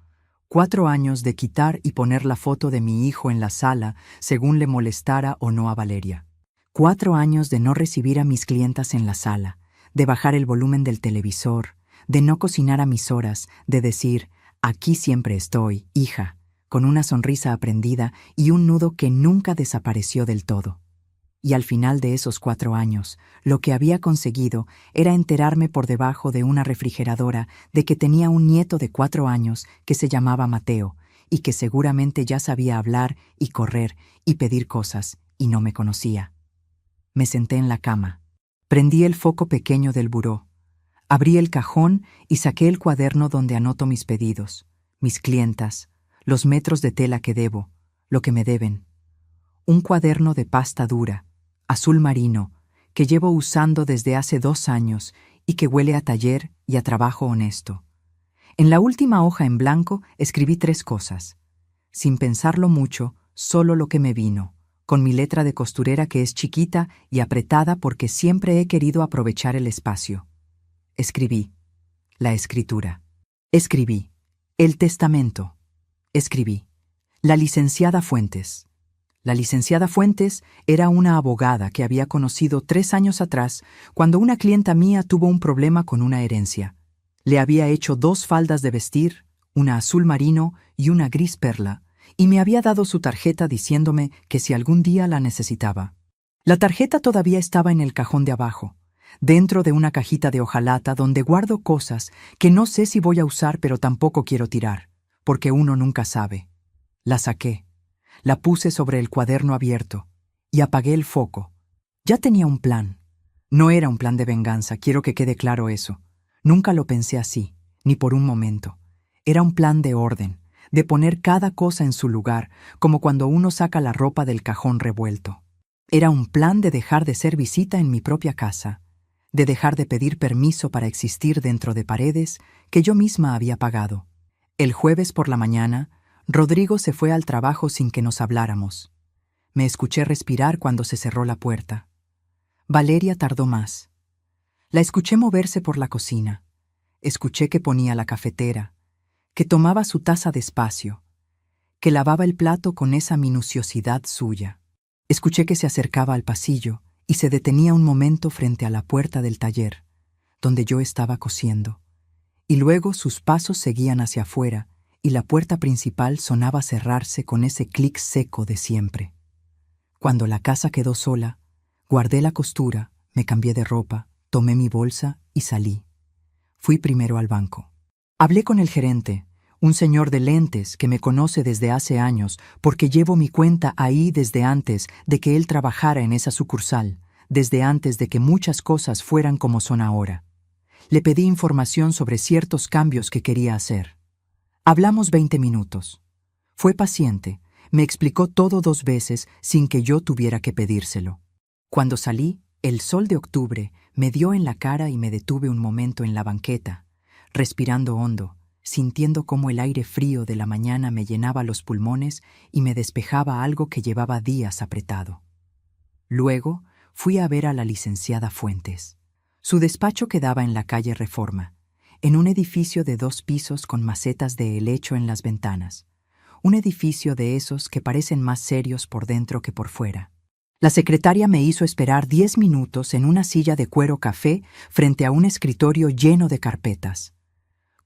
4 años de quitar y poner la foto de mi hijo en la sala según le molestara o no a Valeria. 4 años de no recibir a mis clientas en la sala, de bajar el volumen del televisor, de no cocinar a mis horas, de decir, aquí siempre estoy, hija, con una sonrisa aprendida y un nudo que nunca desapareció del todo. Y al final de esos 4 años, lo que había conseguido era enterarme por debajo de una refrigeradora de que tenía un nieto de 4 años que se llamaba Mateo y que seguramente ya sabía hablar y correr y pedir cosas y no me conocía. Me senté en la cama. Prendí el foco pequeño del buró. Abrí el cajón y saqué el cuaderno donde anoto mis pedidos, mis clientas, los metros de tela que debo, lo que me deben. Un cuaderno de pasta dura, azul marino, que llevo usando desde hace 2 años y que huele a taller y a trabajo honesto. En la última hoja en blanco escribí 3 cosas. Sin pensarlo mucho, solo lo que me vino, con mi letra de costurera que es chiquita y apretada porque siempre he querido aprovechar el espacio. Escribí la escritura. Escribí el testamento. Escribí la licenciada Fuentes. La licenciada Fuentes era una abogada que había conocido 3 años atrás cuando una clienta mía tuvo un problema con una herencia. Le había hecho 2 faldas de vestir, una azul marino y una gris perla, y me había dado su tarjeta diciéndome que si algún día la necesitaba. La tarjeta todavía estaba en el cajón de abajo, dentro de una cajita de hojalata donde guardo cosas que no sé si voy a usar pero tampoco quiero tirar, porque uno nunca sabe. La saqué, la puse sobre el cuaderno abierto y apagué el foco. Ya tenía un plan. No era un plan de venganza, quiero que quede claro eso. Nunca lo pensé así, ni por un momento. Era un plan de orden, de poner cada cosa en su lugar, como cuando uno saca la ropa del cajón revuelto. Era un plan de dejar de ser visita en mi propia casa, de dejar de pedir permiso para existir dentro de paredes que yo misma había pagado. El jueves por la mañana, Rodrigo se fue al trabajo sin que nos habláramos. Me escuché respirar cuando se cerró la puerta. Valeria tardó más. La escuché moverse por la cocina. Escuché que ponía la cafetera, que tomaba su taza despacio, que lavaba el plato con esa minuciosidad suya. Escuché que se acercaba al pasillo y se detenía un momento frente a la puerta del taller, donde yo estaba cosiendo, y luego sus pasos seguían hacia afuera y la puerta principal sonaba cerrarse con ese clic seco de siempre. Cuando la casa quedó sola, guardé la costura, me cambié de ropa, tomé mi bolsa y salí. Fui primero al banco. Hablé con el gerente, un señor de lentes que me conoce desde hace años porque llevo mi cuenta ahí desde antes de que él trabajara en esa sucursal, desde antes de que muchas cosas fueran como son ahora. Le pedí información sobre ciertos cambios que quería hacer. Hablamos 20 minutos. Fue paciente, me explicó todo 2 veces sin que yo tuviera que pedírselo. Cuando salí, el sol de octubre me dio en la cara y me detuve un momento en la banqueta, respirando hondo, sintiendo cómo el aire frío de la mañana me llenaba los pulmones y me despejaba algo que llevaba días apretado. Luego fui a ver a la licenciada Fuentes. Su despacho quedaba en la calle Reforma, en un edificio de 2 pisos con macetas de helecho en las ventanas. Un edificio de esos que parecen más serios por dentro que por fuera. La secretaria me hizo esperar 10 minutos en una silla de cuero café frente a un escritorio lleno de carpetas.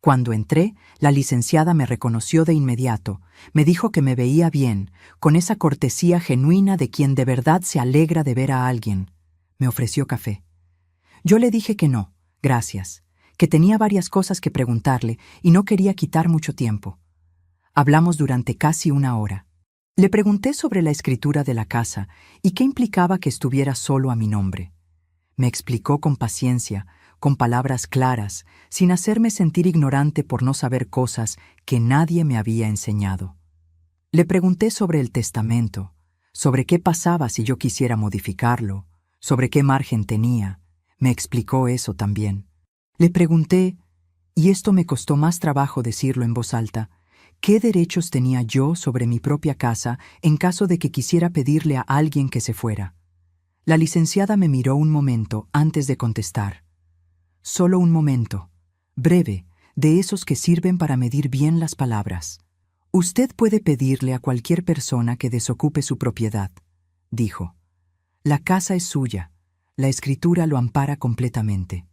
Cuando entré, la licenciada me reconoció de inmediato, me dijo que me veía bien, con esa cortesía genuina de quien de verdad se alegra de ver a alguien. Me ofreció café. Yo le dije que no, gracias, que tenía varias cosas que preguntarle y no quería quitar mucho tiempo. Hablamos durante casi 1 hora. Le pregunté sobre la escritura de la casa y qué implicaba que estuviera solo a mi nombre. Me explicó con paciencia, con palabras claras, sin hacerme sentir ignorante por no saber cosas que nadie me había enseñado. Le pregunté sobre el testamento, sobre qué pasaba si yo quisiera modificarlo, sobre qué margen tenía. Me explicó eso también. Le pregunté, y esto me costó más trabajo decirlo en voz alta, ¿qué derechos tenía yo sobre mi propia casa en caso de que quisiera pedirle a alguien que se fuera? La licenciada me miró un momento antes de contestar. Solo un momento, breve, de esos que sirven para medir bien las palabras. Usted puede pedirle a cualquier persona que desocupe su propiedad, dijo. La casa es suya, la escritura lo ampara completamente.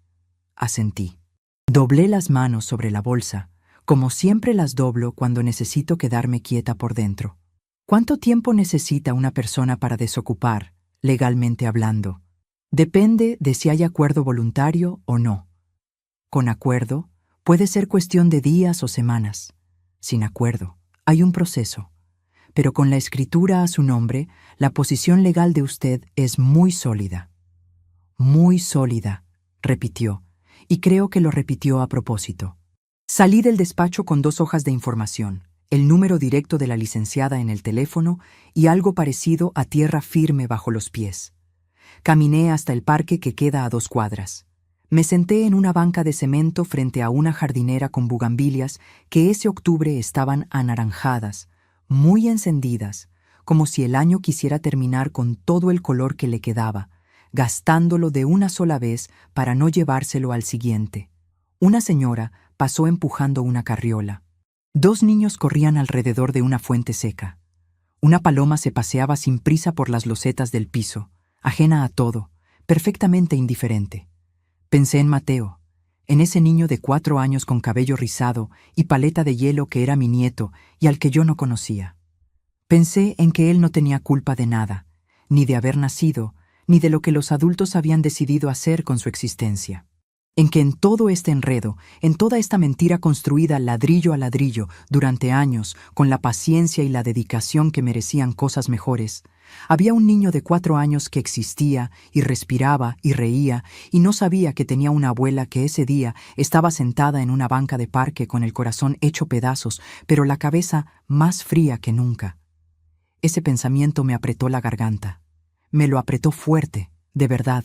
Asentí. Doblé las manos sobre la bolsa, como siempre las doblo cuando necesito quedarme quieta por dentro. ¿Cuánto tiempo necesita una persona para desocupar, legalmente hablando? Depende de si hay acuerdo voluntario o no. Con acuerdo, puede ser cuestión de días o semanas. Sin acuerdo, hay un proceso. Pero con la escritura a su nombre, la posición legal de usted es muy sólida. Muy sólida, repitió, y creo que lo repitió a propósito. Salí del despacho con 2 hojas de información, el número directo de la licenciada en el teléfono y algo parecido a tierra firme bajo los pies. Caminé hasta el parque que queda a 2 cuadras. Me senté en una banca de cemento frente a una jardinera con bugambilias que ese octubre estaban anaranjadas, muy encendidas, como si el año quisiera terminar con todo el color que le quedaba, gastándolo de una sola vez para no llevárselo al siguiente. Una señora pasó empujando una carriola. 2 niños corrían alrededor de una fuente seca. Una paloma se paseaba sin prisa por las losetas del piso, ajena a todo, perfectamente indiferente. Pensé en Mateo, en ese niño de 4 años con cabello rizado y paleta de hielo que era mi nieto y al que yo no conocía. Pensé en que él no tenía culpa de nada, ni de haber nacido, ni de lo que los adultos habían decidido hacer con su existencia. En que en todo este enredo, en toda esta mentira construida ladrillo a ladrillo durante años, con la paciencia y la dedicación que merecían cosas mejores, había un niño de 4 años que existía y respiraba y reía y no sabía que tenía una abuela que ese día estaba sentada en una banca de parque con el corazón hecho pedazos, pero la cabeza más fría que nunca. Ese pensamiento me apretó la garganta. Me lo apretó fuerte, de verdad.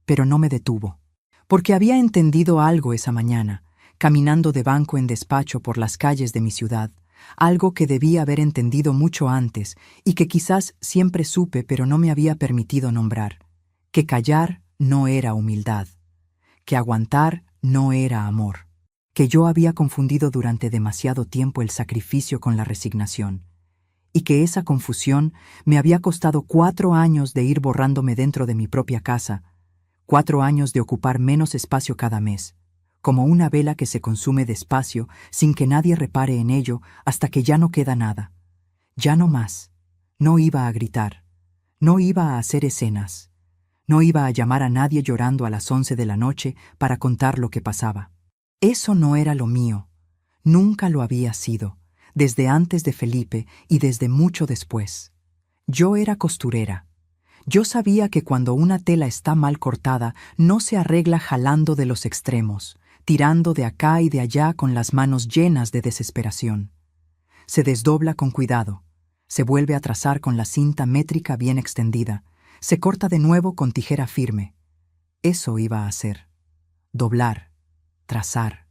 Pero no me detuvo. Porque había entendido algo esa mañana, caminando de banco en despacho por las calles de mi ciudad, algo que debía haber entendido mucho antes y que quizás siempre supe pero no me había permitido nombrar, que callar no era humildad, que aguantar no era amor, que yo había confundido durante demasiado tiempo el sacrificio con la resignación, y que esa confusión me había costado 4 años de ir borrándome dentro de mi propia casa, 4 años de ocupar menos espacio cada mes, como una vela que se consume despacio sin que nadie repare en ello hasta que ya no queda nada. Ya no más. No iba a gritar. No iba a hacer escenas. No iba a llamar a nadie llorando a las 11 de la noche para contar lo que pasaba. Eso no era lo mío. Nunca lo había sido, desde antes de Felipe y desde mucho después. Yo era costurera. Yo sabía que cuando una tela está mal cortada, no se arregla jalando de los extremos, tirando de acá y de allá con las manos llenas de desesperación. Se desdobla con cuidado, se vuelve a trazar con la cinta métrica bien extendida, se corta de nuevo con tijera firme. Eso iba a hacer. Doblar, trazar,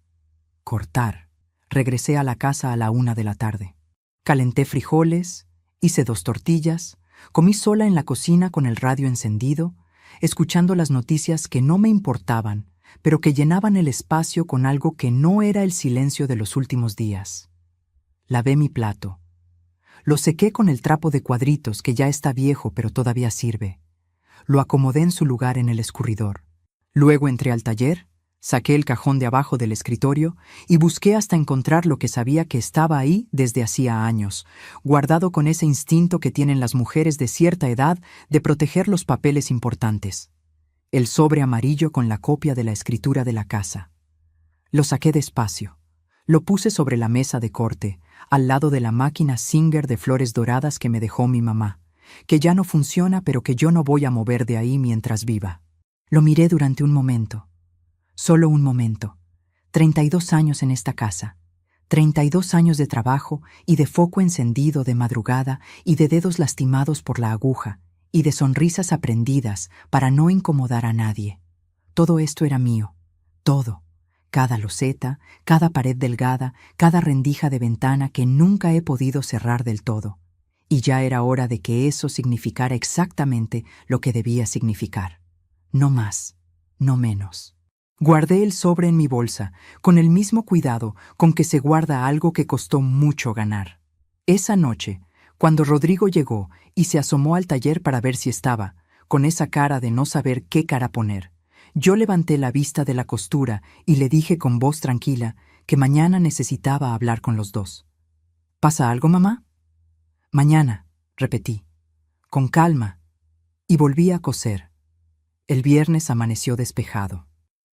cortar. Regresé a la casa a la 1 de la tarde. Calenté frijoles, hice 2 tortillas, comí sola en la cocina con el radio encendido, escuchando las noticias que no me importaban, pero que llenaban el espacio con algo que no era el silencio de los últimos días. Lavé mi plato. Lo sequé con el trapo de cuadritos que ya está viejo pero todavía sirve. Lo acomodé en su lugar en el escurridor. Luego entré al taller, saqué el cajón de abajo del escritorio y busqué hasta encontrar lo que sabía que estaba ahí desde hacía años, guardado con ese instinto que tienen las mujeres de cierta edad de proteger los papeles importantes. El sobre amarillo con la copia de la escritura de la casa. Lo saqué despacio. Lo puse sobre la mesa de corte, al lado de la máquina Singer de flores doradas que me dejó mi mamá, que ya no funciona pero que yo no voy a mover de ahí mientras viva. Lo miré durante un momento. Solo un momento. 32 años en esta casa. 32 años de trabajo y de foco encendido de madrugada y de dedos lastimados por la aguja y de sonrisas aprendidas para no incomodar a nadie. Todo esto era mío. Todo. Cada loseta, cada pared delgada, cada rendija de ventana que nunca he podido cerrar del todo. Y ya era hora de que eso significara exactamente lo que debía significar. No más, no menos. Guardé el sobre en mi bolsa, con el mismo cuidado con que se guarda algo que costó mucho ganar. Esa noche, cuando Rodrigo llegó y se asomó al taller para ver si estaba, con esa cara de no saber qué cara poner, yo levanté la vista de la costura y le dije con voz tranquila que mañana necesitaba hablar con los dos. ¿Pasa algo, mamá? Mañana, repetí, con calma, y volví a coser. El viernes amaneció despejado.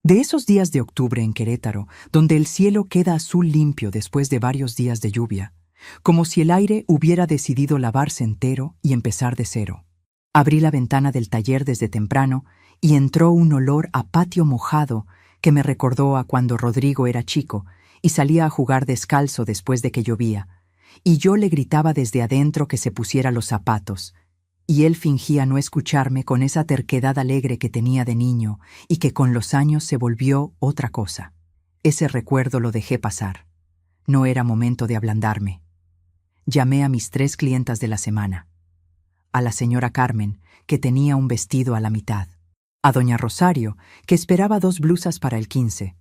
De esos días de octubre en Querétaro, donde el cielo queda azul limpio después de varios días de lluvia, como si el aire hubiera decidido lavarse entero y empezar de cero. Abrí la ventana del taller desde temprano y entró un olor a patio mojado que me recordó a cuando Rodrigo era chico y salía a jugar descalzo después de que llovía, y yo le gritaba desde adentro que se pusiera los zapatos, y él fingía no escucharme con esa terquedad alegre que tenía de niño y que con los años se volvió otra cosa. Ese recuerdo lo dejé pasar. No era momento de ablandarme. Llamé a mis 3 clientas de la semana. A la señora Carmen, que tenía un vestido a la mitad. A doña Rosario, que esperaba 2 blusas para el 15.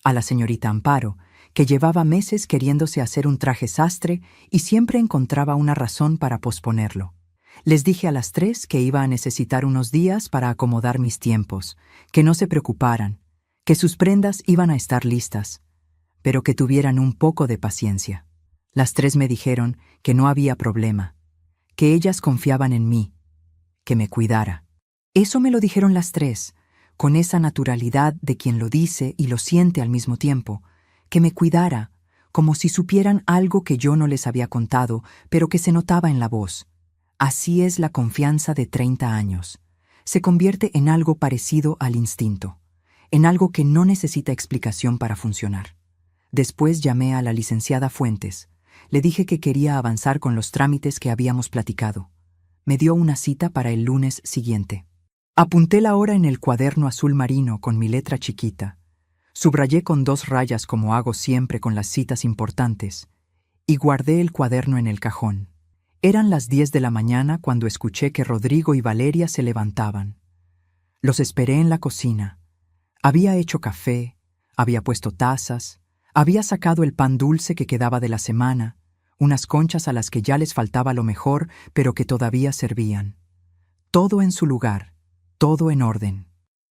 A la señorita Amparo, que llevaba meses queriéndose hacer un traje sastre y siempre encontraba una razón para posponerlo. Les dije a las 3 que iba a necesitar unos días para acomodar mis tiempos, que no se preocuparan, que sus prendas iban a estar listas, pero que tuvieran un poco de paciencia. Las 3 me dijeron que no había problema, que ellas confiaban en mí, que me cuidara. Eso me lo dijeron las 3, con esa naturalidad de quien lo dice y lo siente al mismo tiempo, que me cuidara, como si supieran algo que yo no les había contado, pero que se notaba en la voz. Así es la confianza de 30 años. Se convierte en algo parecido al instinto, en algo que no necesita explicación para funcionar. Después llamé a la licenciada Fuentes. Le dije que quería avanzar con los trámites que habíamos platicado. Me dio una cita para el lunes siguiente. Apunté la hora en el cuaderno azul marino con mi letra chiquita. Subrayé con 2 rayas como hago siempre con las citas importantes y guardé el cuaderno en el cajón. Eran las 10 de la mañana cuando escuché que Rodrigo y Valeria se levantaban. Los esperé en la cocina. Había hecho café, había puesto tazas, había sacado el pan dulce que quedaba de la semana, unas conchas a las que ya les faltaba lo mejor, pero que todavía servían. Todo en su lugar, todo en orden.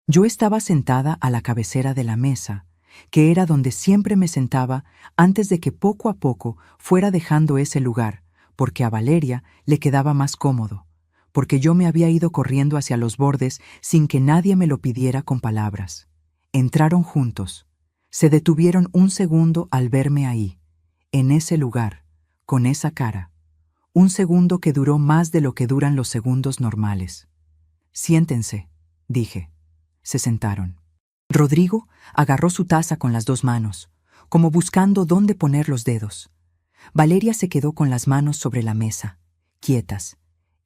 Yo estaba sentada a la cabecera de la mesa, que era donde siempre me sentaba antes de que poco a poco fuera dejando ese lugar, porque a Valeria le quedaba más cómodo, porque yo me había ido corriendo hacia los bordes sin que nadie me lo pidiera con palabras. Entraron juntos. Se detuvieron un segundo al verme ahí, en ese lugar, con esa cara. Un segundo que duró más de lo que duran los segundos normales. «Siéntense», dije. Se sentaron. Rodrigo agarró su taza con las 2 manos, como buscando dónde poner los dedos. Valeria se quedó con las manos sobre la mesa, quietas,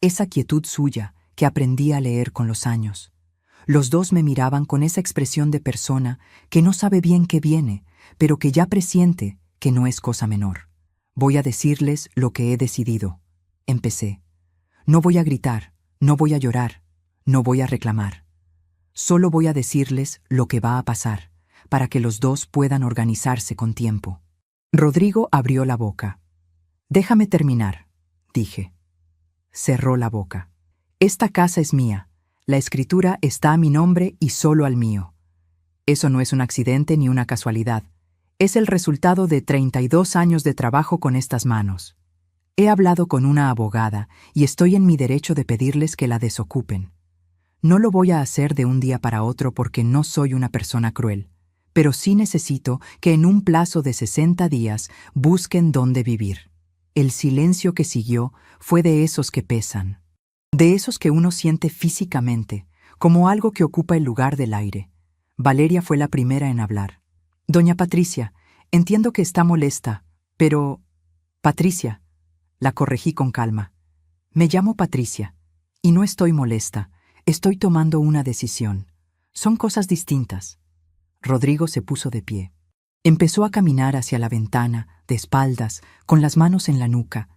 esa quietud suya que aprendí a leer con los años. Los dos me miraban con esa expresión de persona que no sabe bien qué viene, pero que ya presiente que no es cosa menor. «Voy a decirles lo que he decidido», empecé. «No voy a gritar, no voy a llorar, no voy a reclamar. Solo voy a decirles lo que va a pasar, para que los dos puedan organizarse con tiempo». Rodrigo abrió la boca. «Déjame terminar», dije. Cerró la boca. «Esta casa es mía. La escritura está a mi nombre y solo al mío. Eso no es un accidente ni una casualidad. Es el resultado de 32 años de trabajo con estas manos. He hablado con una abogada y estoy en mi derecho de pedirles que la desocupen. No lo voy a hacer de un día para otro porque no soy una persona cruel, pero sí necesito que en un plazo de 60 días busquen dónde vivir». El silencio que siguió fue de esos que pesan, de esos que uno siente físicamente, como algo que ocupa el lugar del aire. Valeria fue la primera en hablar. «Doña Patricia, entiendo que está molesta, pero...» «Patricia», la corregí con calma. «Me llamo Patricia, y no estoy molesta. Estoy tomando una decisión. Son cosas distintas». Rodrigo se puso de pie. Empezó a caminar hacia la ventana, de espaldas, con las manos en la nuca.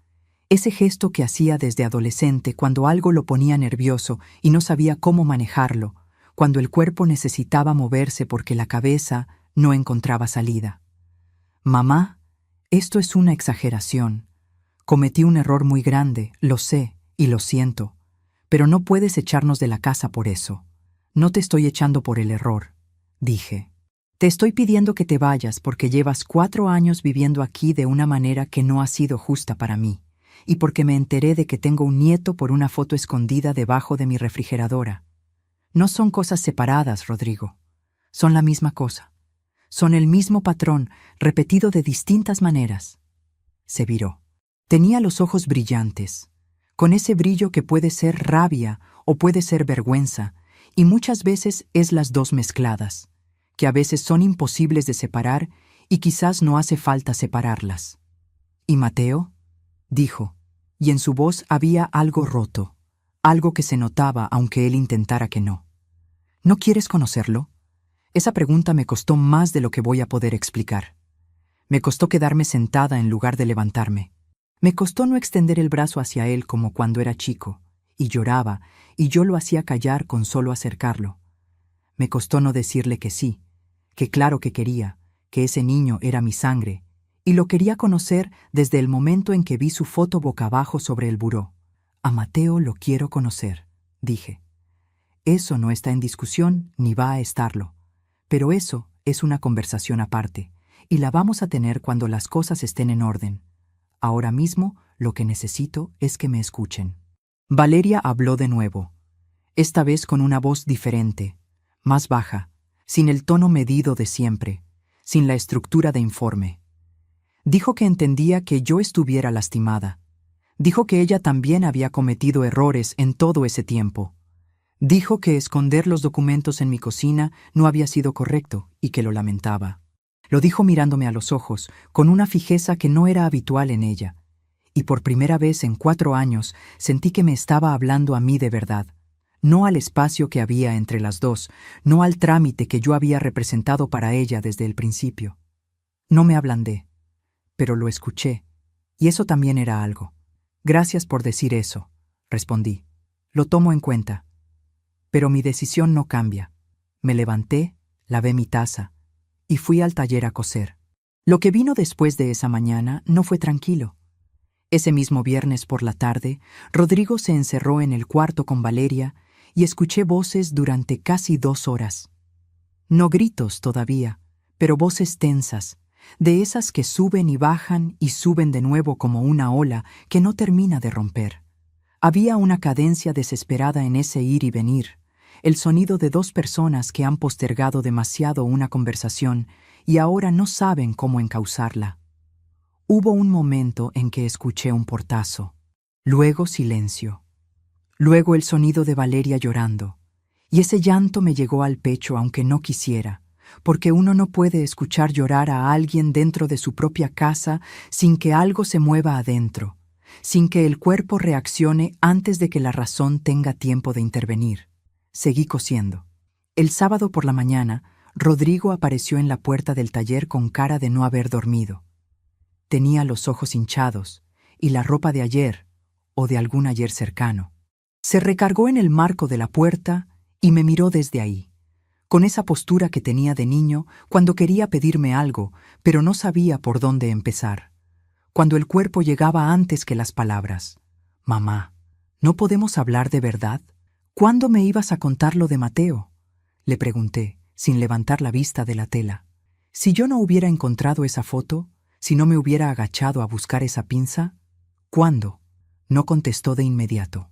Ese gesto que hacía desde adolescente cuando algo lo ponía nervioso y no sabía cómo manejarlo, cuando el cuerpo necesitaba moverse porque la cabeza no encontraba salida. «Mamá, esto es una exageración. Cometí un error muy grande, lo sé y lo siento, pero no puedes echarnos de la casa por eso. No te estoy echando por el error», dije. «Te estoy pidiendo que te vayas porque llevas 4 años viviendo aquí de una manera que no ha sido justa para mí, y porque me enteré de que tengo un nieto por una foto escondida debajo de mi refrigeradora. No son cosas separadas, Rodrigo. Son la misma cosa. Son el mismo patrón, repetido de distintas maneras». Se viró. Tenía los ojos brillantes, con ese brillo que puede ser rabia o puede ser vergüenza, y muchas veces es las dos mezcladas, que a veces son imposibles de separar y quizás no hace falta separarlas. «¿Y Mateo?», dijo, y en su voz había algo roto, algo que se notaba aunque él intentara que no. «¿No quieres conocerlo?». Esa pregunta me costó más de lo que voy a poder explicar. Me costó quedarme sentada en lugar de levantarme. Me costó no extender el brazo hacia él como cuando era chico, y lloraba, y yo lo hacía callar con solo acercarlo. Me costó no decirle que sí, que claro que quería, que ese niño era mi sangre, y lo quería conocer desde el momento en que vi su foto boca abajo sobre el buró. «A Mateo lo quiero conocer», dije. «Eso no está en discusión ni va a estarlo, pero eso es una conversación aparte, y la vamos a tener cuando las cosas estén en orden. Ahora mismo lo que necesito es que me escuchen». Valeria habló de nuevo, esta vez con una voz diferente, más baja, sin el tono medido de siempre, sin la estructura de informe. Dijo que entendía que yo estuviera lastimada. Dijo que ella también había cometido errores en todo ese tiempo. Dijo que esconder los documentos en mi cocina no había sido correcto y que lo lamentaba. Lo dijo mirándome a los ojos, con una fijeza que no era habitual en ella. Y por primera vez en 4 años sentí que me estaba hablando a mí de verdad. No al espacio que había entre las dos, no al trámite que yo había representado para ella desde el principio. No me ablandé, pero lo escuché, y eso también era algo. «Gracias por decir eso», respondí. «Lo tomo en cuenta. Pero mi decisión no cambia». Me levanté, lavé mi taza, y fui al taller a coser. Lo que vino después de esa mañana no fue tranquilo. Ese mismo viernes por la tarde, Rodrigo se encerró en el cuarto con Valeria y escuché voces durante casi 2 horas. No gritos todavía, pero voces tensas, de esas que suben y bajan y suben de nuevo como una ola que no termina de romper. Había una cadencia desesperada en ese ir y venir, el sonido de dos personas que han postergado demasiado una conversación y ahora no saben cómo encauzarla. Hubo un momento en que escuché un portazo, luego silencio, luego el sonido de Valeria llorando, y ese llanto me llegó al pecho aunque no quisiera, porque uno no puede escuchar llorar a alguien dentro de su propia casa sin que algo se mueva adentro, sin que el cuerpo reaccione antes de que la razón tenga tiempo de intervenir. Seguí cosiendo. El sábado por la mañana, Rodrigo apareció en la puerta del taller con cara de no haber dormido. Tenía los ojos hinchados y la ropa de ayer o de algún ayer cercano. Se recargó en el marco de la puerta y me miró desde ahí, con esa postura que tenía de niño cuando quería pedirme algo, pero no sabía por dónde empezar. Cuando el cuerpo llegaba antes que las palabras. «Mamá, ¿no podemos hablar de verdad? ¿Cuándo me ibas a contar lo de Mateo?», le pregunté, sin levantar la vista de la tela. Si yo no hubiera encontrado esa foto, si no me hubiera agachado a buscar esa pinza, ¿cuándo? No contestó de inmediato.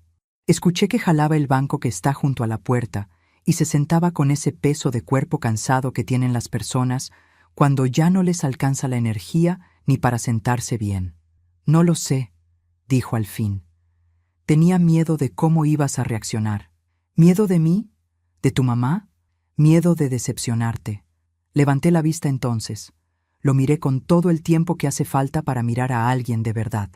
Escuché que jalaba el banco que está junto a la puerta y se sentaba con ese peso de cuerpo cansado que tienen las personas cuando ya no les alcanza la energía ni para sentarse bien. «No lo sé», dijo al fin. «Tenía miedo de cómo ibas a reaccionar. ¿Miedo de mí? ¿De tu mamá? Miedo de decepcionarte». Levanté la vista entonces. Lo miré con todo el tiempo que hace falta para mirar a alguien de verdad.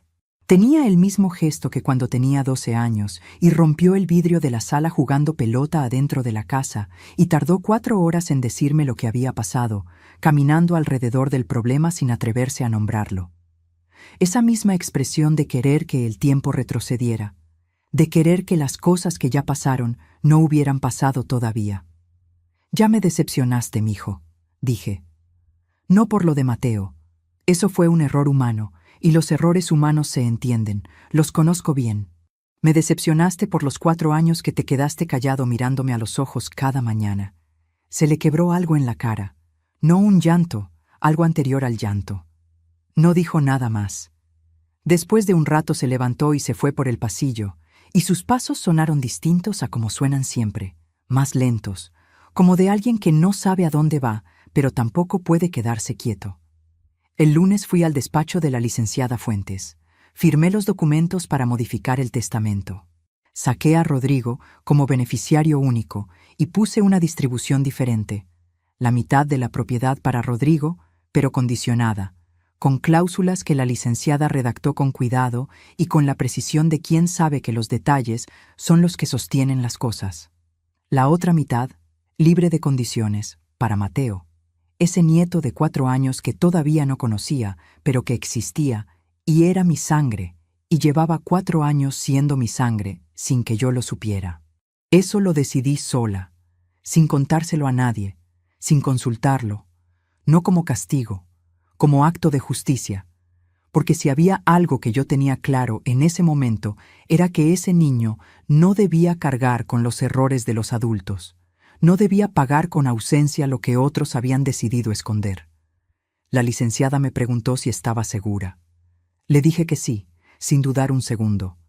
Tenía el mismo gesto que cuando tenía 12 años y rompió el vidrio de la sala jugando pelota adentro de la casa y tardó 4 horas en decirme lo que había pasado, caminando alrededor del problema sin atreverse a nombrarlo. Esa misma expresión de querer que el tiempo retrocediera, de querer que las cosas que ya pasaron no hubieran pasado todavía. «Ya me decepcionaste, mijo», dije. «No por lo de Mateo. Eso fue un error humano, y los errores humanos se entienden, los conozco bien. Me decepcionaste por los 4 años que te quedaste callado mirándome a los ojos cada mañana. Se le quebró algo en la cara, no un llanto, algo anterior al llanto». No dijo nada más. Después de un rato se levantó y se fue por el pasillo, y sus pasos sonaron distintos a como suenan siempre, más lentos, como de alguien que no sabe a dónde va, pero tampoco puede quedarse quieto. El lunes fui al despacho de la licenciada Fuentes. Firmé los documentos para modificar el testamento. Saqué a Rodrigo como beneficiario único y puse una distribución diferente. La mitad de la propiedad para Rodrigo, pero condicionada, con cláusulas que la licenciada redactó con cuidado y con la precisión de quien sabe que los detalles son los que sostienen las cosas. La otra mitad, libre de condiciones, para Mateo, ese nieto de 4 años que todavía no conocía, pero que existía, y era mi sangre, y llevaba 4 años siendo mi sangre, sin que yo lo supiera. Eso lo decidí sola, sin contárselo a nadie, sin consultarlo, no como castigo, como acto de justicia, porque si había algo que yo tenía claro en ese momento era que ese niño no debía cargar con los errores de los adultos, no debía pagar con ausencia lo que otros habían decidido esconder. La licenciada me preguntó si estaba segura. Le dije que sí, sin dudar un segundo.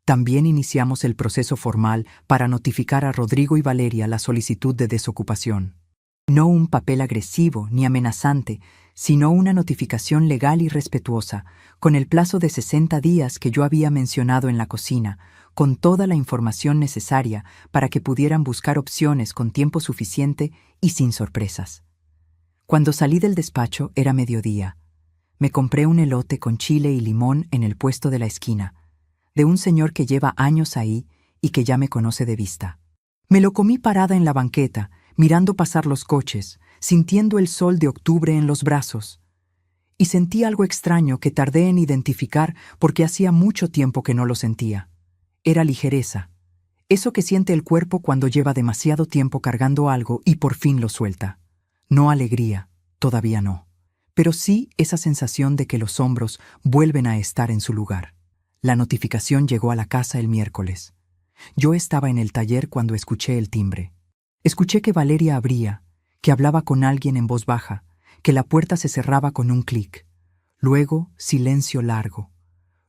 También iniciamos el proceso formal para notificar a Rodrigo y Valeria la solicitud de desocupación. No un papel agresivo ni amenazante, sino una notificación legal y respetuosa, con el plazo de 60 días que yo había mencionado en la cocina, con toda la información necesaria para que pudieran buscar opciones con tiempo suficiente y sin sorpresas. Cuando salí del despacho era mediodía. Me compré un elote con chile y limón en el puesto de la esquina, de un señor que lleva años ahí y que ya me conoce de vista. Me lo comí parada en la banqueta, mirando pasar los coches, sintiendo el sol de octubre en los brazos. Y sentí algo extraño que tardé en identificar porque hacía mucho tiempo que no lo sentía. Era ligereza, eso que siente el cuerpo cuando lleva demasiado tiempo cargando algo y por fin lo suelta. No alegría, todavía no, pero sí esa sensación de que los hombros vuelven a estar en su lugar. La notificación llegó a la casa el miércoles. Yo estaba en el taller cuando escuché el timbre. Escuché que Valeria abría, que hablaba con alguien en voz baja, que la puerta se cerraba con un clic. Luego, silencio largo.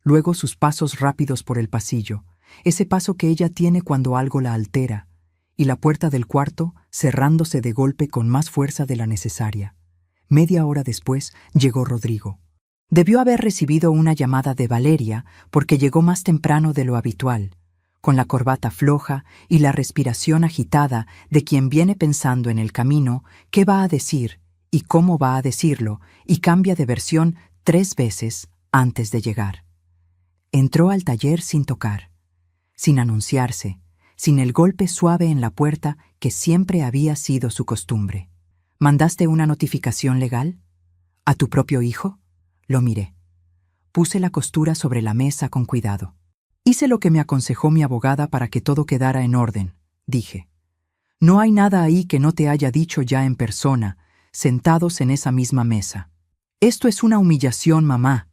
Luego sus pasos rápidos por el pasillo, ese paso que ella tiene cuando algo la altera, y la puerta del cuarto cerrándose de golpe con más fuerza de la necesaria. Media hora después llegó Rodrigo. Debió haber recibido una llamada de Valeria porque llegó más temprano de lo habitual, con la corbata floja y la respiración agitada de quien viene pensando en el camino qué va a decir y cómo va a decirlo, y cambia de versión 3 veces antes de llegar. Entró al taller sin tocar, sin anunciarse, sin el golpe suave en la puerta que siempre había sido su costumbre. ¿Mandaste una notificación legal? ¿A tu propio hijo? Lo miré. Puse la costura sobre la mesa con cuidado. Hice lo que me aconsejó mi abogada para que todo quedara en orden, dije. No hay nada ahí que no te haya dicho ya en persona, sentados en esa misma mesa. Esto es una humillación, mamá.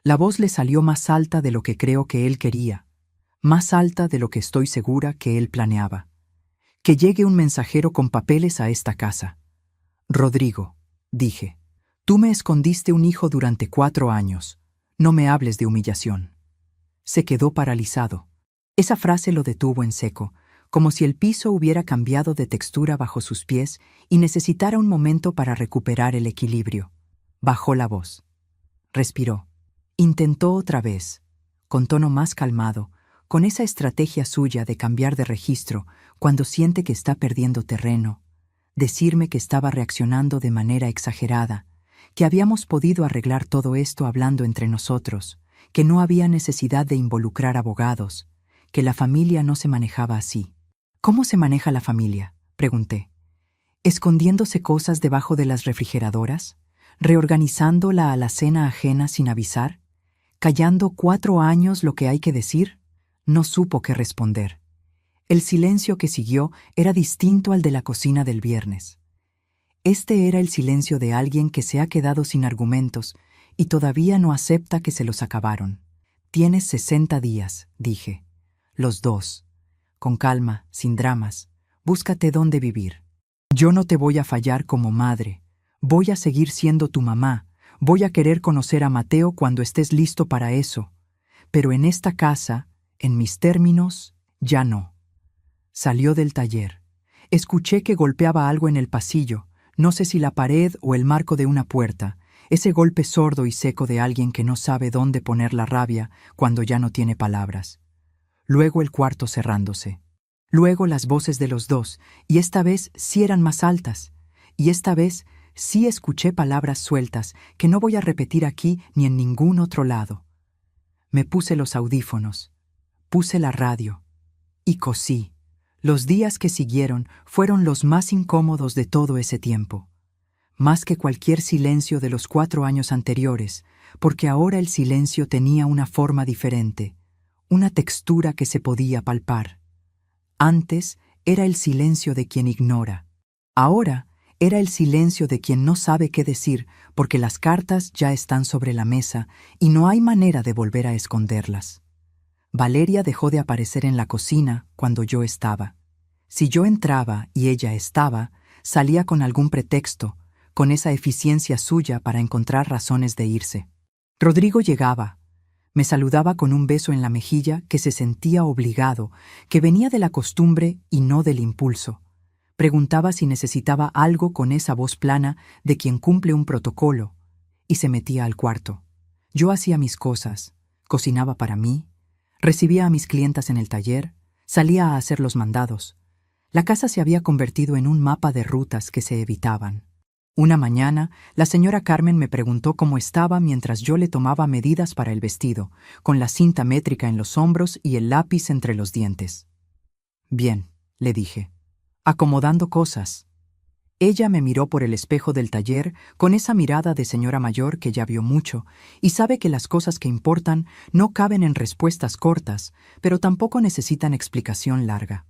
La voz le salió más alta de lo que creo que él quería, más alta de lo que estoy segura que él planeaba. Que llegue un mensajero con papeles a esta casa. Rodrigo, dije, tú me escondiste un hijo durante 4 años. No me hables de humillación. Se quedó paralizado. Esa frase lo detuvo en seco, como si el piso hubiera cambiado de textura bajo sus pies y necesitara un momento para recuperar el equilibrio. Bajó la voz. Respiró. Intentó otra vez, con tono más calmado, con esa estrategia suya de cambiar de registro cuando siente que está perdiendo terreno, decirme que estaba reaccionando de manera exagerada, que habíamos podido arreglar todo esto hablando entre nosotros, que no había necesidad de involucrar abogados, que la familia no se manejaba así. ¿Cómo se maneja la familia?, pregunté. ¿Escondiéndose cosas debajo de las refrigeradoras? ¿Reorganizando la alacena ajena sin avisar? ¿Callando 4 años lo que hay que decir? No supo qué responder. El silencio que siguió era distinto al de la cocina del viernes. Este era el silencio de alguien que se ha quedado sin argumentos y todavía no acepta que se los acabaron. Tienes 60 días, dije. Los 2. Con calma, sin dramas. Búscate dónde vivir. Yo no te voy a fallar como madre. Voy a seguir siendo tu mamá. Voy a querer conocer a Mateo cuando estés listo para eso. Pero en esta casa, en mis términos, ya no. Salió del taller. Escuché que golpeaba algo en el pasillo, no sé si la pared o el marco de una puerta, ese golpe sordo y seco de alguien que no sabe dónde poner la rabia cuando ya no tiene palabras. Luego el cuarto cerrándose. Luego las voces de los dos, y esta vez sí eran más altas. Y esta vez sí escuché palabras sueltas que no voy a repetir aquí ni en ningún otro lado. Me puse los audífonos, puse la radio y cosí. Los días que siguieron fueron los más incómodos de todo ese tiempo. Más que cualquier silencio de los 4 años anteriores, porque ahora el silencio tenía una forma diferente, una textura que se podía palpar. Antes era el silencio de quien ignora. Ahora era el silencio de quien no sabe qué decir porque las cartas ya están sobre la mesa y no hay manera de volver a esconderlas. Valeria dejó de aparecer en la cocina cuando yo estaba. Si yo entraba y ella estaba, salía con algún pretexto, con esa eficiencia suya para encontrar razones de irse. Rodrigo llegaba. Me saludaba con un beso en la mejilla que se sentía obligado, que venía de la costumbre y no del impulso. Preguntaba si necesitaba algo con esa voz plana de quien cumple un protocolo, y se metía al cuarto. Yo hacía mis cosas, cocinaba para mí, recibía a mis clientas en el taller, salía a hacer los mandados. La casa se había convertido en un mapa de rutas que se evitaban. Una mañana, la señora Carmen me preguntó cómo estaba mientras yo le tomaba medidas para el vestido, con la cinta métrica en los hombros y el lápiz entre los dientes. Bien, le dije, acomodando cosas. Ella me miró por el espejo del taller con esa mirada de señora mayor que ya vio mucho y sabe que las cosas que importan no caben en respuestas cortas, pero tampoco necesitan explicación larga.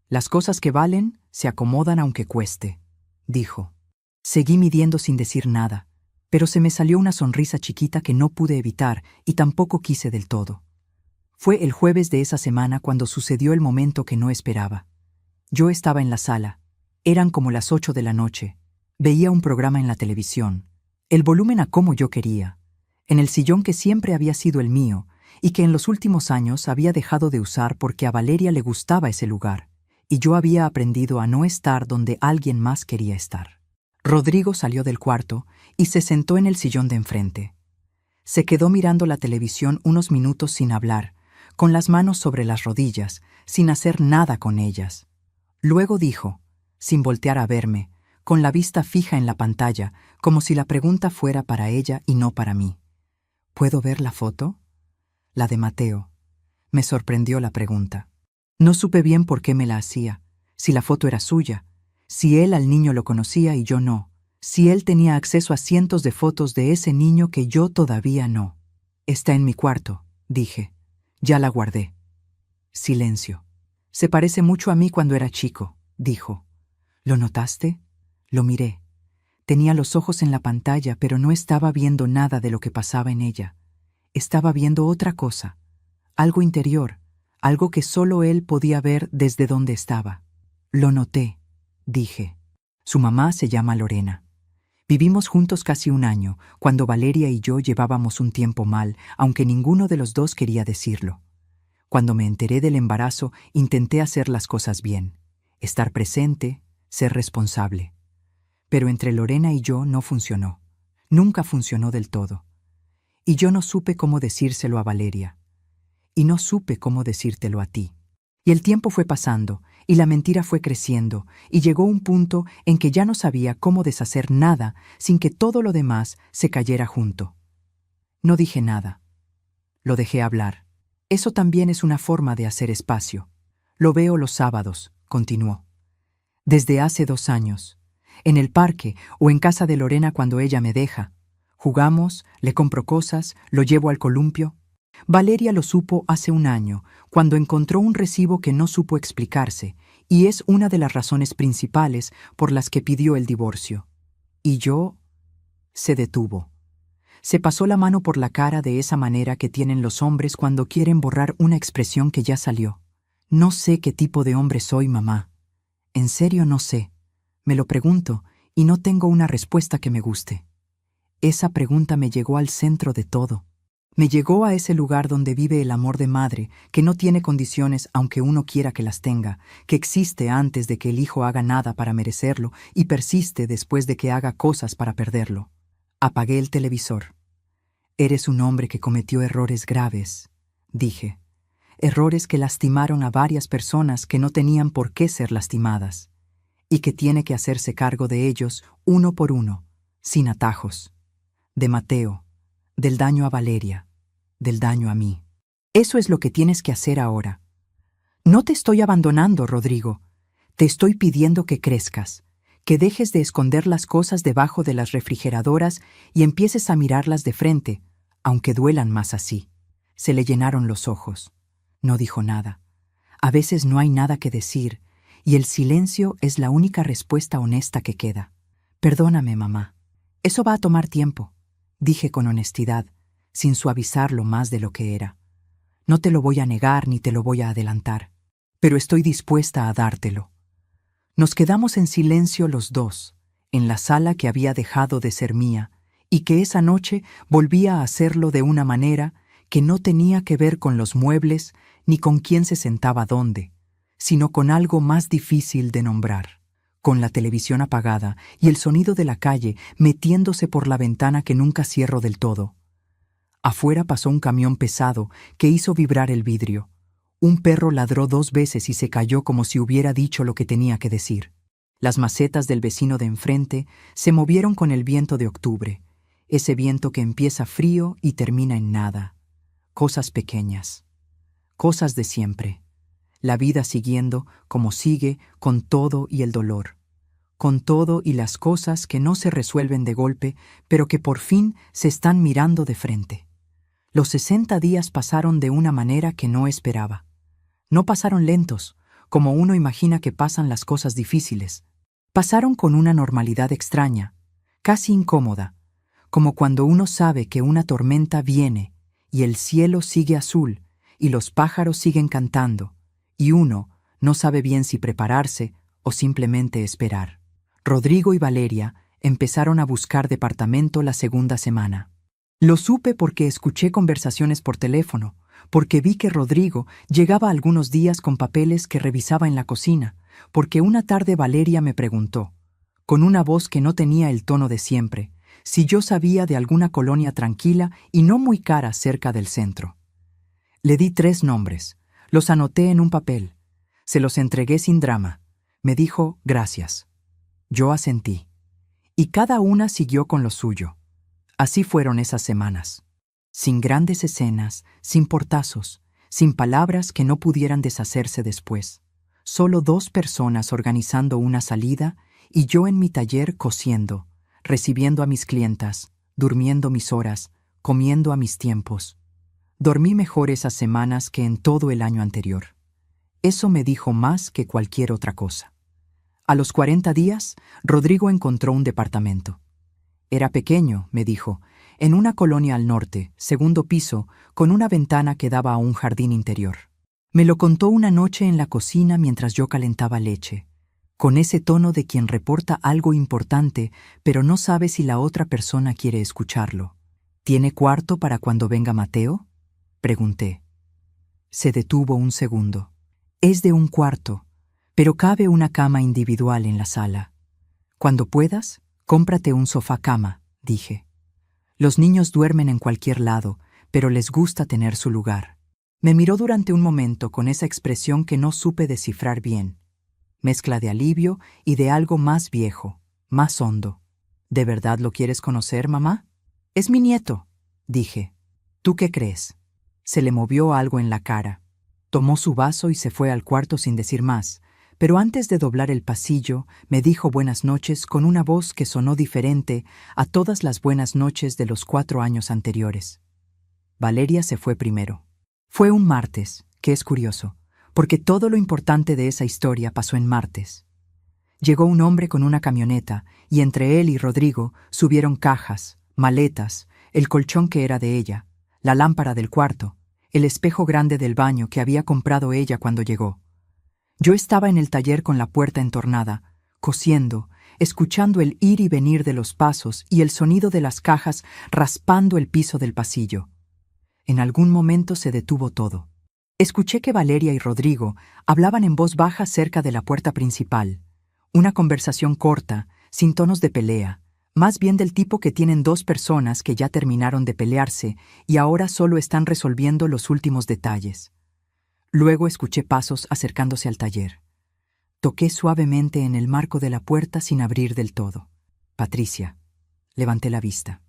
Las cosas que valen se acomodan aunque cueste, dijo. Seguí midiendo sin decir nada, pero se me salió una sonrisa chiquita que no pude evitar y tampoco quise del todo. Fue el jueves de esa semana cuando sucedió el momento que no esperaba. Yo estaba en la sala. Eran como las 8 de la noche. Veía un programa en la televisión, el volumen a como yo quería, en el sillón que siempre había sido el mío y que en los últimos años había dejado de usar porque a Valeria le gustaba ese lugar, y yo había aprendido a no estar donde alguien más quería estar. Rodrigo salió del cuarto y se sentó en el sillón de enfrente. Se quedó mirando la televisión unos minutos sin hablar, con las manos sobre las rodillas, sin hacer nada con ellas. Luego dijo, sin voltear a verme, con la vista fija en la pantalla, como si la pregunta fuera para ella y no para mí. ¿Puedo ver la foto? La de Mateo. Me sorprendió la pregunta. No supe bien por qué me la hacía, si la foto era suya, si él al niño lo conocía y yo no, si él tenía acceso a cientos de fotos de ese niño que yo todavía no. Está en mi cuarto, dije. Ya la guardé. Silencio. Se parece mucho a mí cuando era chico, dijo. ¿Lo notaste? Lo miré. Tenía los ojos en la pantalla, pero no estaba viendo nada de lo que pasaba en ella. Estaba viendo otra cosa, algo interior, algo que solo él podía ver desde donde estaba. Lo noté, dije. Su mamá se llama Lorena. Vivimos juntos casi un año, cuando Valeria y yo llevábamos un tiempo mal, aunque ninguno de los dos quería decirlo. Cuando me enteré del embarazo, intenté hacer las cosas bien, estar presente, ser responsable. Pero entre Lorena y yo no funcionó. Nunca funcionó del todo. Y yo no supe cómo decírselo a Valeria. Y no supe cómo decírtelo a ti. Y el tiempo fue pasando, y la mentira fue creciendo, y llegó un punto en que ya no sabía cómo deshacer nada sin que todo lo demás se cayera junto. No dije nada. Lo dejé hablar. Eso también es una forma de hacer espacio. Lo veo los sábados, continuó. Desde hace 2 años. En el parque o en casa de Lorena cuando ella me deja. Jugamos, le compro cosas, lo llevo al columpio. Valeria lo supo hace 1 año, cuando encontró un recibo que no supo explicarse, y es una de las razones principales por las que pidió el divorcio. Y yo... Se detuvo. Se pasó la mano por la cara de esa manera que tienen los hombres cuando quieren borrar una expresión que ya salió. No sé qué tipo de hombre soy, mamá. En serio no sé. Me lo pregunto y no tengo una respuesta que me guste. Esa pregunta me llegó al centro de todo. Me llegó a ese lugar donde vive el amor de madre, que no tiene condiciones aunque uno quiera que las tenga, que existe antes de que el hijo haga nada para merecerlo y persiste después de que haga cosas para perderlo. Apagué el televisor. Eres un hombre que cometió errores graves, dije. Errores que lastimaron a varias personas que no tenían por qué ser lastimadas, y que tiene que hacerse cargo de ellos uno por uno, sin atajos. De Mateo, del daño a Valeria, del daño a mí. Eso es lo que tienes que hacer ahora. No te estoy abandonando, Rodrigo. Te estoy pidiendo que crezcas, que dejes de esconder las cosas debajo de las refrigeradoras y empieces a mirarlas de frente, aunque duelan más así. Se le llenaron los ojos. No dijo nada. A veces no hay nada que decir, y el silencio es la única respuesta honesta que queda. Perdóname, mamá. Eso va a tomar tiempo, dije con honestidad, sin suavizarlo más de lo que era. No te lo voy a negar ni te lo voy a adelantar, pero estoy dispuesta a dártelo. Nos quedamos en silencio los dos, en la sala que había dejado de ser mía, y que esa noche volvía a hacerlo de una manera que no tenía que ver con los muebles ni con quién se sentaba dónde, sino con algo más difícil de nombrar, con la televisión apagada y el sonido de la calle metiéndose por la ventana que nunca cierro del todo. Afuera pasó un camión pesado que hizo vibrar el vidrio. Un perro ladró 2 veces y se cayó como si hubiera dicho lo que tenía que decir. Las macetas del vecino de enfrente se movieron con el viento de octubre, ese viento que empieza frío y termina en nada. Cosas pequeñas, cosas de siempre. La vida siguiendo como sigue con todo y el dolor, con todo y las cosas que no se resuelven de golpe, pero que por fin se están mirando de frente. Los 60 días pasaron de una manera que no esperaba. No pasaron lentos, como uno imagina que pasan las cosas difíciles. Pasaron con una normalidad extraña, casi incómoda, como cuando uno sabe que una tormenta viene y el cielo sigue azul y los pájaros siguen cantando, y uno no sabe bien si prepararse o simplemente esperar. Rodrigo y Valeria empezaron a buscar departamento la segunda semana. Lo supe porque escuché conversaciones por teléfono, porque vi que Rodrigo llegaba algunos días con papeles que revisaba en la cocina, porque una tarde Valeria me preguntó, con una voz que no tenía el tono de siempre, si yo sabía de alguna colonia tranquila y no muy cara cerca del centro. Le di 3 nombres, los anoté en un papel, se los entregué sin drama. Me dijo gracias. Yo asentí. Y cada una siguió con lo suyo. Así fueron esas semanas. Sin grandes escenas, sin portazos, sin palabras que no pudieran deshacerse después. Solo 2 personas organizando una salida y yo en mi taller cosiendo, recibiendo a mis clientas, durmiendo mis horas, comiendo a mis tiempos. Dormí mejor esas semanas que en todo el año anterior. Eso me dijo más que cualquier otra cosa. A los 40 días, Rodrigo encontró un departamento. Era pequeño, me dijo, en una colonia al norte, 2º piso, con una ventana que daba a un jardín interior. Me lo contó una noche en la cocina mientras yo calentaba leche, con ese tono de quien reporta algo importante, pero no sabe si la otra persona quiere escucharlo. ¿Tiene cuarto para cuando venga Mateo?, pregunté. Se detuvo un segundo. Es de 1 cuarto, pero cabe una cama individual en la sala. Cuando puedas, cómprate un sofá-cama, dije. Los niños duermen en cualquier lado, pero les gusta tener su lugar. Me miró durante un momento con esa expresión que no supe descifrar bien. Mezcla de alivio y de algo más viejo, más hondo. ¿De verdad lo quieres conocer, mamá? Es mi nieto, dije. ¿Tú qué crees? Se le movió algo en la cara. Tomó su vaso y se fue al cuarto sin decir más, pero antes de doblar el pasillo, me dijo buenas noches con una voz que sonó diferente a todas las buenas noches de los 4 años anteriores. Valeria se fue primero. Fue un martes, que es curioso, porque todo lo importante de esa historia pasó en martes. Llegó un hombre con una camioneta, y entre él y Rodrigo subieron cajas, maletas, el colchón que era de ella, la lámpara del cuarto, el espejo grande del baño que había comprado ella cuando llegó. Yo estaba en el taller con la puerta entornada, cosiendo, escuchando el ir y venir de los pasos y el sonido de las cajas raspando el piso del pasillo. En algún momento se detuvo todo. Escuché que Valeria y Rodrigo hablaban en voz baja cerca de la puerta principal. Una conversación corta, sin tonos de pelea, más bien del tipo que tienen 2 personas que ya terminaron de pelearse y ahora solo están resolviendo los últimos detalles. Luego escuché pasos acercándose al taller. Toqué suavemente en el marco de la puerta sin abrir del todo. Patricia. Levanté la vista.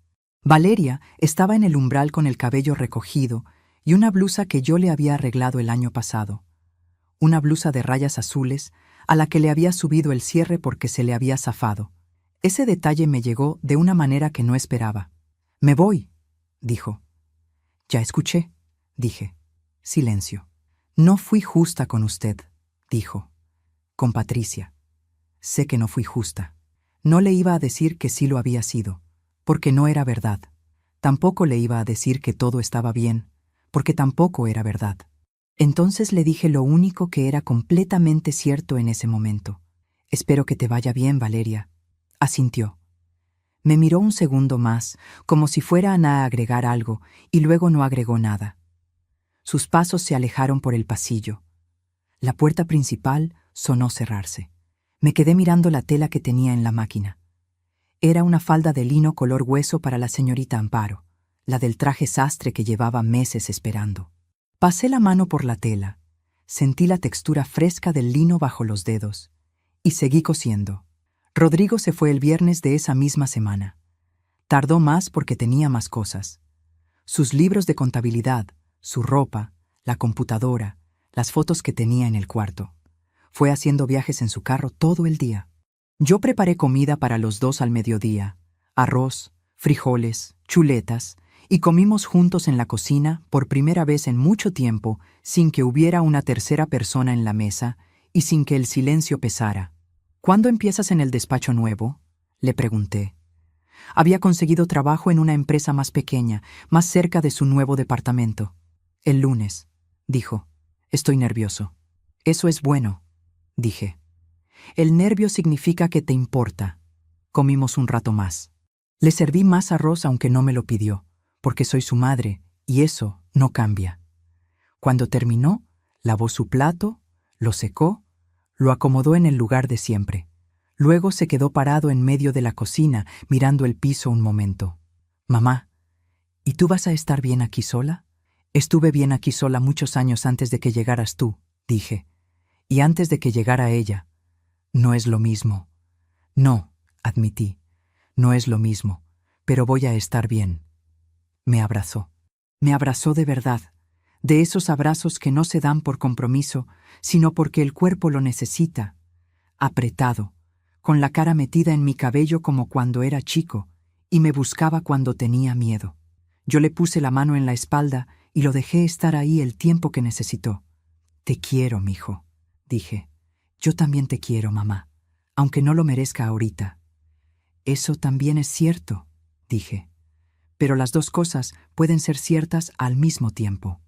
Valeria estaba en el umbral con el cabello recogido y una blusa que yo le había arreglado el año pasado. Una blusa de rayas azules a la que le había subido el cierre porque se le había zafado. Ese detalle me llegó de una manera que no esperaba. «Me voy», dijo. «Ya escuché», dije. Silencio. «No fui justa con usted», dijo. «Con Patricia. Sé que no fui justa. No le iba a decir que sí lo había sido, porque no era verdad. Tampoco le iba a decir que todo estaba bien, porque tampoco era verdad. Entonces le dije lo único que era completamente cierto en ese momento. Espero que te vaya bien, Valeria». Asintió. Me miró un segundo más, como si fuera a agregar algo, y luego no agregó nada. Sus pasos se alejaron por el pasillo. La puerta principal sonó cerrarse. Me quedé mirando la tela que tenía en la máquina. Era una falda de lino color hueso para la señorita Amparo, la del traje sastre que llevaba meses esperando. Pasé la mano por la tela, sentí la textura fresca del lino bajo los dedos, y seguí cosiendo. Rodrigo se fue el viernes de esa misma semana. Tardó más porque tenía más cosas. Sus libros de contabilidad, su ropa, la computadora, las fotos que tenía en el cuarto. Fue haciendo viajes en su carro todo el día. Yo preparé comida para los 2 al mediodía, arroz, frijoles, chuletas, y comimos juntos en la cocina por primera vez en mucho tiempo sin que hubiera una tercera persona en la mesa y sin que el silencio pesara. «¿Cuándo empiezas en el despacho nuevo?», le pregunté. Había conseguido trabajo en una empresa más pequeña, más cerca de su nuevo departamento. «El lunes», dijo. «Estoy nervioso». «Eso es bueno», dije. «El nervio significa que te importa». Comimos un rato más. Le serví más arroz aunque no me lo pidió, porque soy su madre, y eso no cambia. Cuando terminó, lavó su plato, lo secó, lo acomodó en el lugar de siempre. Luego se quedó parado en medio de la cocina, mirando el piso un momento. «Mamá, ¿y tú vas a estar bien aquí sola?» «Estuve bien aquí sola muchos años antes de que llegaras tú», dije. «Y antes de que llegara ella. No es lo mismo». «No», admití, «no es lo mismo, pero voy a estar bien». Me abrazó. Me abrazó de verdad, de esos abrazos que no se dan por compromiso, sino porque el cuerpo lo necesita. Apretado, con la cara metida en mi cabello como cuando era chico, y me buscaba cuando tenía miedo. Yo le puse la mano en la espalda y lo dejé estar ahí el tiempo que necesitó. «Te quiero, mijo», dije. «Yo también te quiero, mamá, aunque no lo merezca ahorita». «Eso también es cierto», dije. «Pero las dos cosas pueden ser ciertas al mismo tiempo».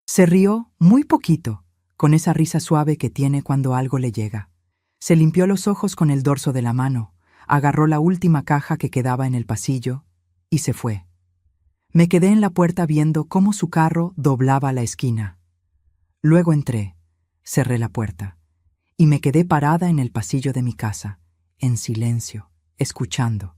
Se rió muy poquito, con esa risa suave que tiene cuando algo le llega. Se limpió los ojos con el dorso de la mano, agarró la última caja que quedaba en el pasillo y se fue. Me quedé en la puerta viendo cómo su carro doblaba la esquina. Luego entré, cerré la puerta y me quedé parada en el pasillo de mi casa, en silencio, escuchando.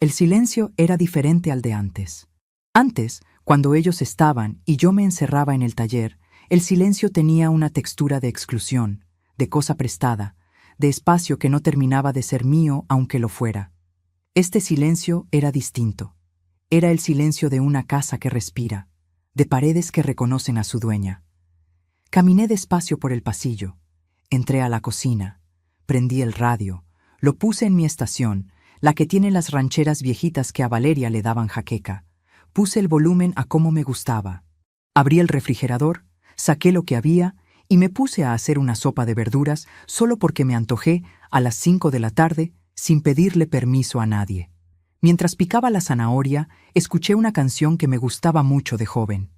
El silencio era diferente al de antes. Antes, cuando ellos estaban y yo me encerraba en el taller, el silencio tenía una textura de exclusión, de cosa prestada, de espacio que no terminaba de ser mío aunque lo fuera. Este silencio era distinto. Era el silencio de una casa que respira, de paredes que reconocen a su dueña. Caminé despacio por el pasillo, entré a la cocina, prendí el radio, lo puse en mi estación, la que tiene las rancheras viejitas que a Valeria le daban jaqueca. Puse el volumen a como me gustaba. Abrí el refrigerador, saqué lo que había y me puse a hacer una sopa de verduras solo porque me antojé a las 5 de la tarde sin pedirle permiso a nadie. Mientras picaba la zanahoria, escuché una canción que me gustaba mucho de joven.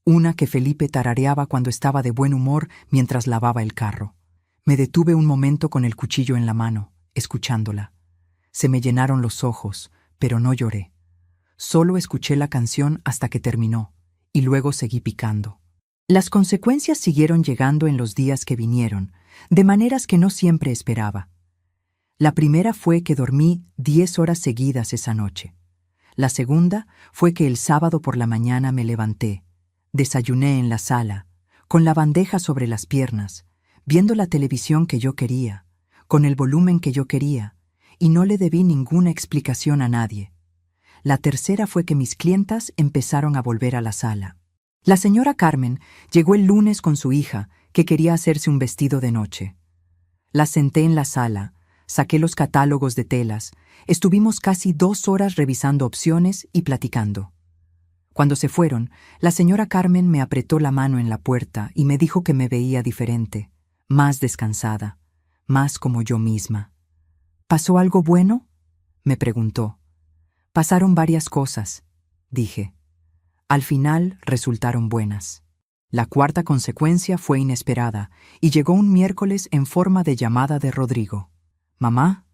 Una que Felipe tarareaba cuando estaba de buen humor mientras lavaba el carro. Me detuve un momento con el cuchillo en la mano, escuchándola. Se me llenaron los ojos, pero no lloré. Solo escuché la canción hasta que terminó, y luego seguí picando. Las consecuencias siguieron llegando en los días que vinieron, de maneras que no siempre esperaba. La primera fue que dormí 10 horas seguidas esa noche. La segunda fue que el sábado por la mañana me levanté, desayuné en la sala, con la bandeja sobre las piernas, viendo la televisión que yo quería, con el volumen que yo quería, y no le debí ninguna explicación a nadie. La tercera fue que mis clientas empezaron a volver a la sala. La señora Carmen llegó el lunes con su hija, que quería hacerse un vestido de noche. La senté en la sala, saqué los catálogos de telas, estuvimos casi 2 horas revisando opciones y platicando. Cuando se fueron, la señora Carmen me apretó la mano en la puerta y me dijo que me veía diferente, más descansada, más como yo misma. ¿Pasó algo bueno?, me preguntó. Pasaron varias cosas, dije. Al final resultaron buenas. La cuarta consecuencia fue inesperada y llegó un miércoles en forma de llamada de Rodrigo. «Mamá,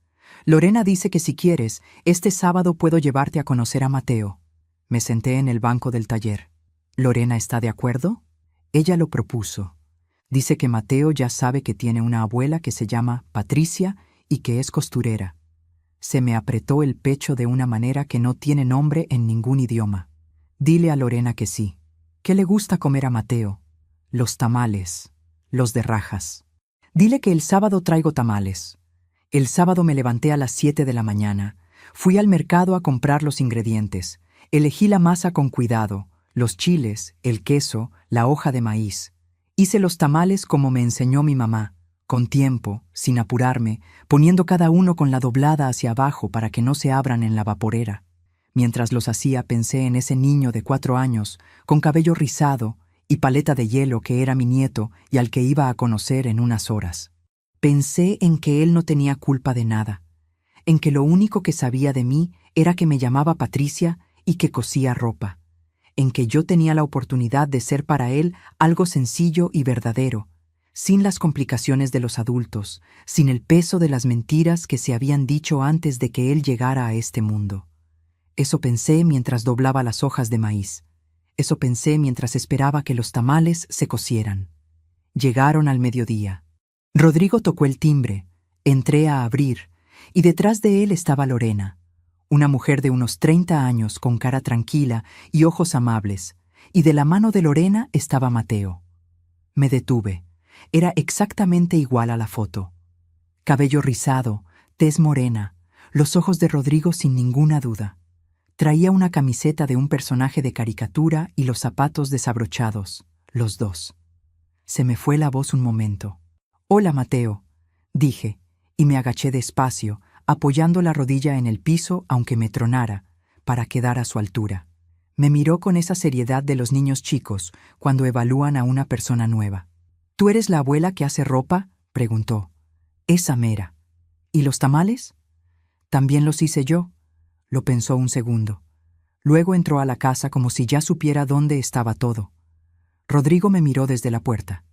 Lorena dice que si quieres, este sábado puedo llevarte a conocer a Mateo». Me senté en el banco del taller. «¿Lorena está de acuerdo?». Ella lo propuso. Dice que Mateo ya sabe que tiene una abuela que se llama Patricia y que es costurera. Se me apretó el pecho de una manera que no tiene nombre en ningún idioma. Dile a Lorena que sí. ¿Qué le gusta comer a Mateo? Los tamales, los de rajas. Dile que el sábado traigo tamales. El sábado me levanté a las 7 de la mañana. Fui al mercado a comprar los ingredientes. Elegí la masa con cuidado, los chiles, el queso, la hoja de maíz. Hice los tamales como me enseñó mi mamá, con tiempo, sin apurarme, poniendo cada uno con la doblada hacia abajo para que no se abran en la vaporera. Mientras los hacía pensé en ese niño de 4 años, con cabello rizado y paleta de hielo que era mi nieto y al que iba a conocer en unas horas. Pensé en que él no tenía culpa de nada, en que lo único que sabía de mí era que me llamaba Patricia y que cosía ropa, en que yo tenía la oportunidad de ser para él algo sencillo y verdadero, sin las complicaciones de los adultos, sin el peso de las mentiras que se habían dicho antes de que él llegara a este mundo. Eso pensé mientras doblaba las hojas de maíz. Eso pensé mientras esperaba que los tamales se cocieran. Llegaron al mediodía. Rodrigo tocó el timbre. Entré a abrir, y detrás de él estaba Lorena, una mujer de unos 30 años con cara tranquila y ojos amables, y de la mano de Lorena estaba Mateo. Me detuve. Era exactamente igual a la foto. Cabello rizado, tez morena, los ojos de Rodrigo sin ninguna duda. Traía una camiseta de un personaje de caricatura y los zapatos desabrochados, los dos. Se me fue la voz un momento. «Hola, Mateo», dije, y me agaché despacio, apoyando la rodilla en el piso aunque me tronara, para quedar a su altura. Me miró con esa seriedad de los niños chicos cuando evalúan a una persona nueva. «¿Tú eres la abuela que hace ropa?», preguntó. «Esa mera». «¿Y los tamales?». «También los hice yo», lo pensó un segundo. Luego entró a la casa como si ya supiera dónde estaba todo. Rodrigo me miró desde la puerta.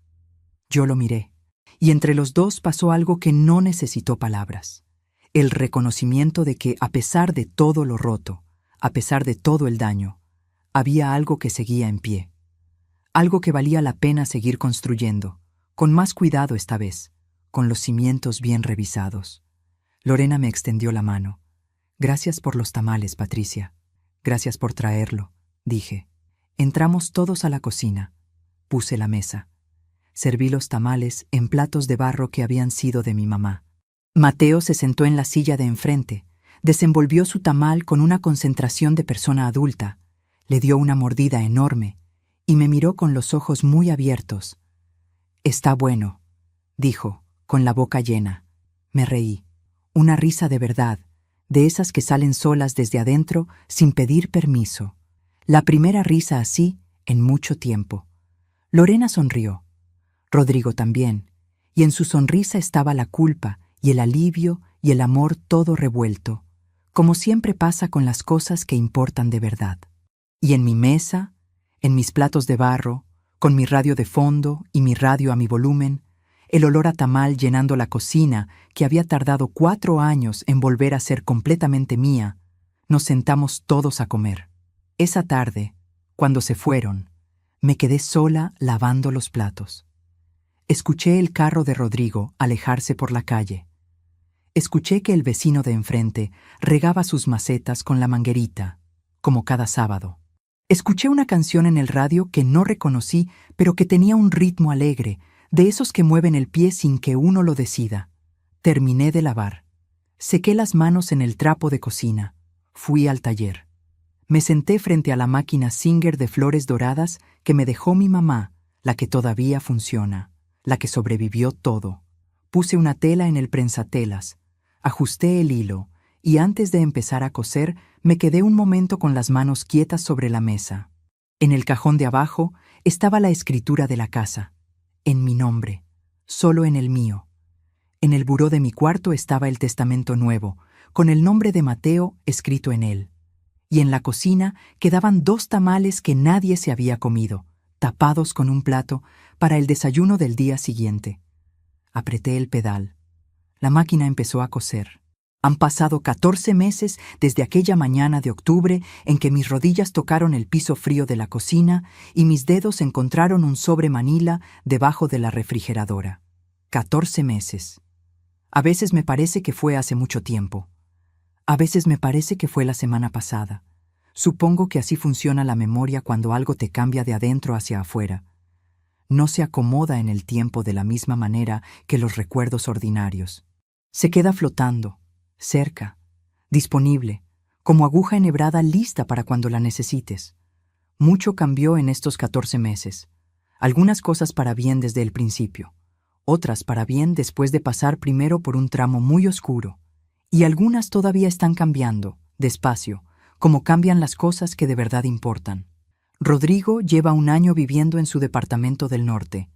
Yo lo miré, y entre los dos pasó algo que no necesitó palabras. El reconocimiento de que, a pesar de todo lo roto, a pesar de todo el daño, había algo que seguía en pie. Algo que valía la pena seguir construyendo, con más cuidado esta vez, con los cimientos bien revisados. Lorena me extendió la mano. «Gracias por los tamales, Patricia. Gracias por traerlo», dije. Entramos todos a la cocina. Puse la mesa. Serví los tamales en platos de barro que habían sido de mi mamá. Mateo se sentó en la silla de enfrente, desenvolvió su tamal con una concentración de persona adulta, le dio una mordida enorme y me miró con los ojos muy abiertos. «Está bueno», dijo, con la boca llena. Me reí. Una risa de verdad, de esas que salen solas desde adentro sin pedir permiso. La primera risa así en mucho tiempo. Lorena sonrió. Rodrigo también, y en su sonrisa estaba la culpa y el alivio y el amor todo revuelto, como siempre pasa con las cosas que importan de verdad. Y en mi mesa, en mis platos de barro, con mi radio de fondo y mi radio a mi volumen, el olor a tamal llenando la cocina, que había tardado 4 años en volver a ser completamente mía, nos sentamos todos a comer. Esa tarde, cuando se fueron, me quedé sola lavando los platos. Escuché el carro de Rodrigo alejarse por la calle. Escuché que el vecino de enfrente regaba sus macetas con la manguerita, como cada sábado. Escuché una canción en el radio que no reconocí, pero que tenía un ritmo alegre, de esos que mueven el pie sin que uno lo decida. Terminé de lavar. Sequé las manos en el trapo de cocina. Fui al taller. Me senté frente a la máquina Singer de flores doradas que me dejó mi mamá, la que todavía funciona, la que sobrevivió todo. Puse una tela en el prensatelas, ajusté el hilo y antes de empezar a coser me quedé un momento con las manos quietas sobre la mesa. En el cajón de abajo estaba la escritura de la casa, en mi nombre, solo en el mío. En el buró de mi cuarto estaba el testamento nuevo, con el nombre de Mateo escrito en él. Y en la cocina quedaban 2 tamales que nadie se había comido, tapados con un plato para el desayuno del día siguiente. Apreté el pedal. La máquina empezó a coser. Han pasado 14 meses desde aquella mañana de octubre en que mis rodillas tocaron el piso frío de la cocina y mis dedos encontraron un sobre Manila debajo de la refrigeradora. 14 meses. A veces me parece que fue hace mucho tiempo. A veces me parece que fue la semana pasada. Supongo que así funciona la memoria cuando algo te cambia de adentro hacia afuera. No se acomoda en el tiempo de la misma manera que los recuerdos ordinarios. Se queda flotando, cerca, disponible, como aguja enhebrada lista para cuando la necesites. Mucho cambió en estos 14 meses. Algunas cosas para bien desde el principio, otras para bien después de pasar primero por un tramo muy oscuro, y algunas todavía están cambiando, despacio, como cambian las cosas que de verdad importan. Rodrigo lleva 1 año viviendo en su departamento del norte.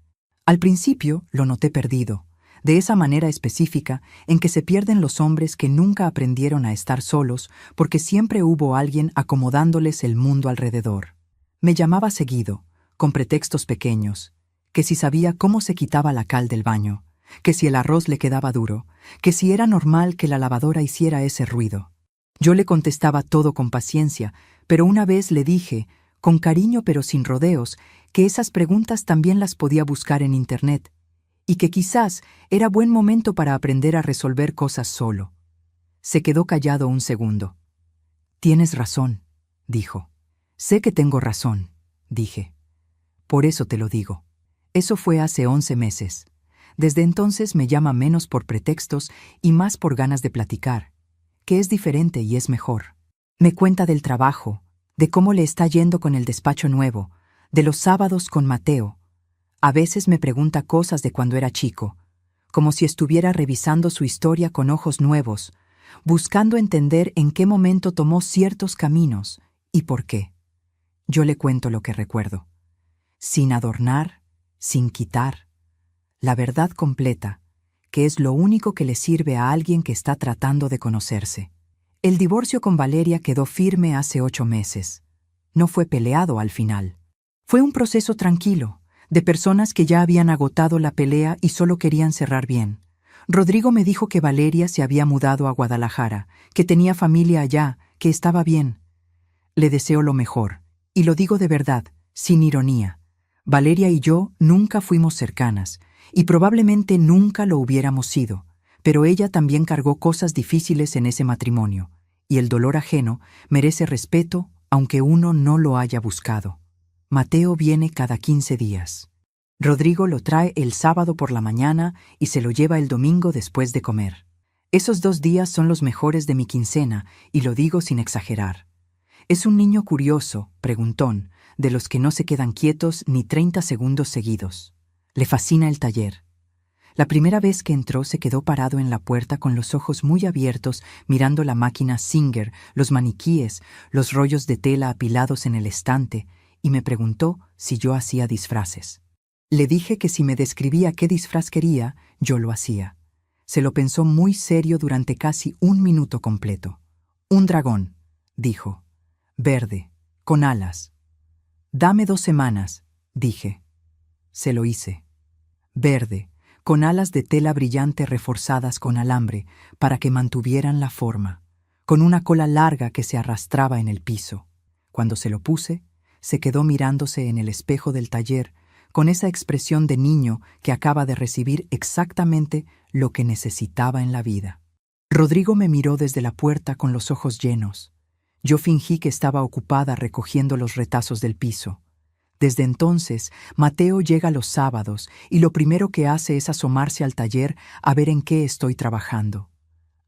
Al principio lo noté perdido, de esa manera específica en que se pierden los hombres que nunca aprendieron a estar solos porque siempre hubo alguien acomodándoles el mundo alrededor. Me llamaba seguido, con pretextos pequeños. que si sabía cómo se quitaba la cal del baño, que si el arroz le quedaba duro, que si era normal que la lavadora hiciera ese ruido. Yo le contestaba todo con paciencia, pero una vez le dije, con cariño pero sin rodeos, que esas preguntas también las podía buscar en Internet, y que quizás era buen momento para aprender a resolver cosas solo. Se quedó callado un segundo. «Tienes razón», dijo. «Sé que tengo razón», dije. «Por eso te lo digo». Eso fue hace 11 meses. Desde entonces me llama menos por pretextos y más por ganas de platicar, que es diferente y es mejor. Me cuenta del trabajo, de cómo le está yendo con el despacho nuevo, de los sábados con Mateo. A veces me pregunta cosas de cuando era chico, como si estuviera revisando su historia con ojos nuevos, buscando entender en qué momento tomó ciertos caminos y por qué. Yo le cuento lo que recuerdo, sin adornar, sin quitar, la verdad completa, que es lo único que le sirve a alguien que está tratando de conocerse. El divorcio con Valeria quedó firme hace 8 meses. No fue peleado al final. Fue un proceso tranquilo, de personas que ya habían agotado la pelea y solo querían cerrar bien. Rodrigo me dijo que Valeria se había mudado a Guadalajara, que tenía familia allá, que estaba bien. Le deseo lo mejor, y lo digo de verdad, sin ironía. Valeria y yo nunca fuimos cercanas, y probablemente nunca lo hubiéramos sido, pero ella también cargó cosas difíciles en ese matrimonio, y el dolor ajeno merece respeto aunque uno no lo haya buscado. Mateo viene cada 15 días. Rodrigo lo trae el sábado por la mañana y se lo lleva el domingo después de comer. Esos 2 días son los mejores de mi quincena, y lo digo sin exagerar. Es un niño curioso, preguntón, de los que no se quedan quietos ni 30 segundos seguidos. Le fascina el taller. La primera vez que entró se quedó parado en la puerta con los ojos muy abiertos mirando la máquina Singer, los maniquíes, los rollos de tela apilados en el estante, y me preguntó si yo hacía disfraces. Le dije que si me describía qué disfraz quería, yo lo hacía. Se lo pensó muy serio durante casi 1 minuto completo. «Un dragón», dijo. «Verde, con alas». «Dame 2 semanas», dije. Se lo hice. Verde, con alas de tela brillante reforzadas con alambre para que mantuvieran la forma, con una cola larga que se arrastraba en el piso. Cuando se lo puse, se quedó mirándose en el espejo del taller con esa expresión de niño que acaba de recibir exactamente lo que necesitaba en la vida. Rodrigo me miró desde la puerta con los ojos llenos. Yo fingí que estaba ocupada recogiendo los retazos del piso. Desde entonces, Mateo llega los sábados y lo primero que hace es asomarse al taller a ver en qué estoy trabajando.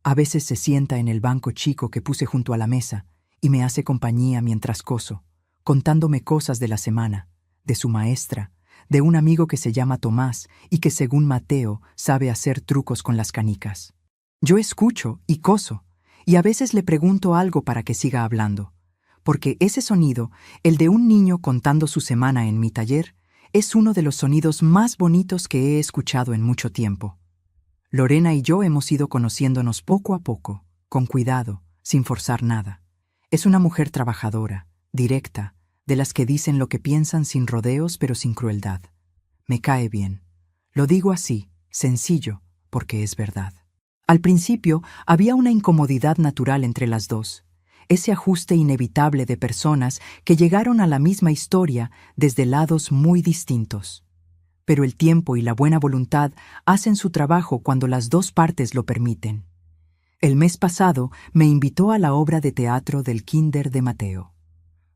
A veces se sienta en el banco chico que puse junto a la mesa y me hace compañía mientras coso, contándome cosas de la semana, de su maestra, de un amigo que se llama Tomás y que, según Mateo, sabe hacer trucos con las canicas. Yo escucho y coso, y a veces le pregunto algo para que siga hablando, porque ese sonido, el de un niño contando su semana en mi taller, es uno de los sonidos más bonitos que he escuchado en mucho tiempo. Lorena y yo hemos ido conociéndonos poco a poco, con cuidado, sin forzar nada. Es una mujer trabajadora, directa, de las que dicen lo que piensan sin rodeos pero sin crueldad. Me cae bien. Lo digo así, sencillo, porque es verdad. Al principio había una incomodidad natural entre las dos, ese ajuste inevitable de personas que llegaron a la misma historia desde lados muy distintos. Pero el tiempo y la buena voluntad hacen su trabajo cuando las dos partes lo permiten. El mes pasado me invitó a la obra de teatro del Kinder de Mateo.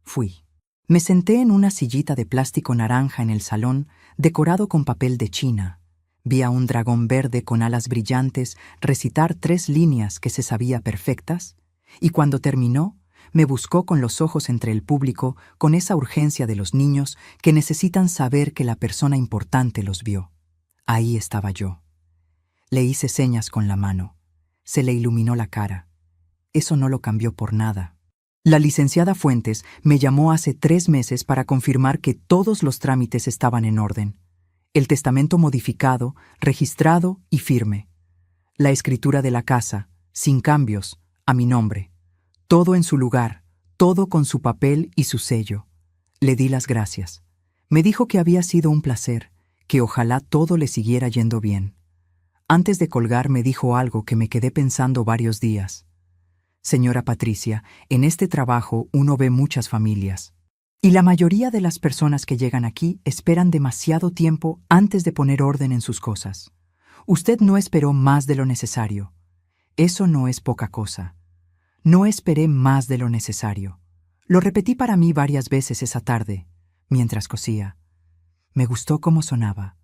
Fui. Me senté en una sillita de plástico naranja en el salón, decorado con papel de China. Vi a un dragón verde con alas brillantes recitar 3 líneas que se sabía perfectas, y cuando terminó, me buscó con los ojos entre el público con esa urgencia de los niños que necesitan saber que la persona importante los vio. Ahí estaba yo. Le hice señas con la mano. Se le iluminó la cara. Eso no lo cambió por nada. La licenciada Fuentes me llamó hace 3 meses para confirmar que todos los trámites estaban en orden. El testamento modificado, registrado y firme. La escritura de la casa, sin cambios, a mi nombre. Todo en su lugar, todo con su papel y su sello. Le di las gracias. Me dijo que había sido un placer, que ojalá todo le siguiera yendo bien. Antes de colgar me dijo algo que me quedé pensando varios días. Señora Patricia, en este trabajo uno ve muchas familias. Y la mayoría de las personas que llegan aquí esperan demasiado tiempo antes de poner orden en sus cosas. Usted no esperó más de lo necesario. Eso no es poca cosa. No esperé más de lo necesario. Lo repetí para mí varias veces esa tarde, mientras cosía. Me gustó cómo sonaba.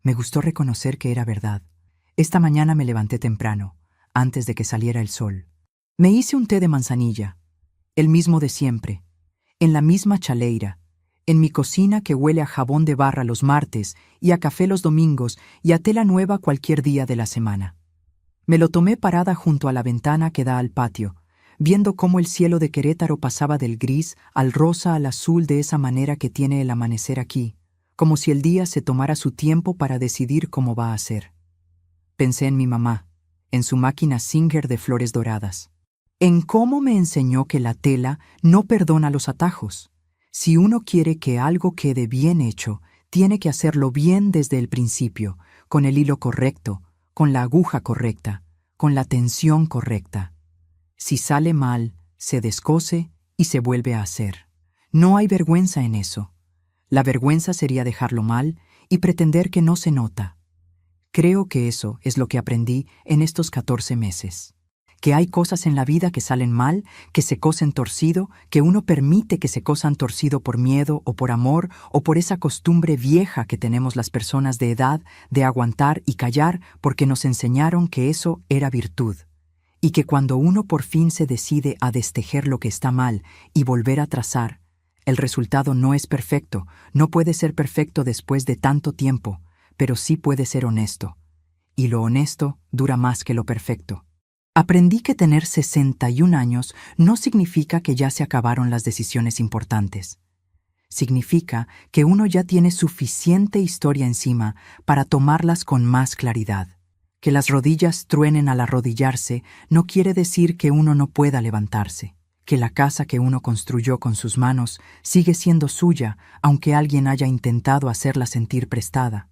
Me gustó reconocer que era verdad. Esta mañana me levanté temprano, antes de que saliera el sol. Me hice un té de manzanilla, el mismo de siempre, en la misma chaleira, en mi cocina que huele a jabón de barra los martes y a café los domingos y a tela nueva cualquier día de la semana. Me lo tomé parada junto a la ventana que da al patio, viendo cómo el cielo de Querétaro pasaba del gris al rosa al azul de esa manera que tiene el amanecer aquí, como si el día se tomara su tiempo para decidir cómo va a ser. Pensé en mi mamá, en su máquina Singer de flores doradas, en cómo me enseñó que la tela no perdona los atajos. Si uno quiere que algo quede bien hecho, tiene que hacerlo bien desde el principio, con el hilo correcto, con la aguja correcta, con la tensión correcta. Si sale mal, se descose y se vuelve a hacer. No hay vergüenza en eso. La vergüenza sería dejarlo mal y pretender que no se nota. Creo que eso es lo que aprendí en estos 14 meses. Que hay cosas en la vida que salen mal, que se cosen torcido, que uno permite que se cosan torcido por miedo o por amor o por esa costumbre vieja que tenemos las personas de edad de aguantar y callar porque nos enseñaron que eso era virtud. Y que cuando uno por fin se decide a destejer lo que está mal y volver a trazar, el resultado no es perfecto, no puede ser perfecto después de tanto tiempo, pero sí puede ser honesto. Y lo honesto dura más que lo perfecto. Aprendí que tener 61 años no significa que ya se acabaron las decisiones importantes. Significa que uno ya tiene suficiente historia encima para tomarlas con más claridad. Que las rodillas truenen al arrodillarse no quiere decir que uno no pueda levantarse. Que la casa que uno construyó con sus manos sigue siendo suya, aunque alguien haya intentado hacerla sentir prestada.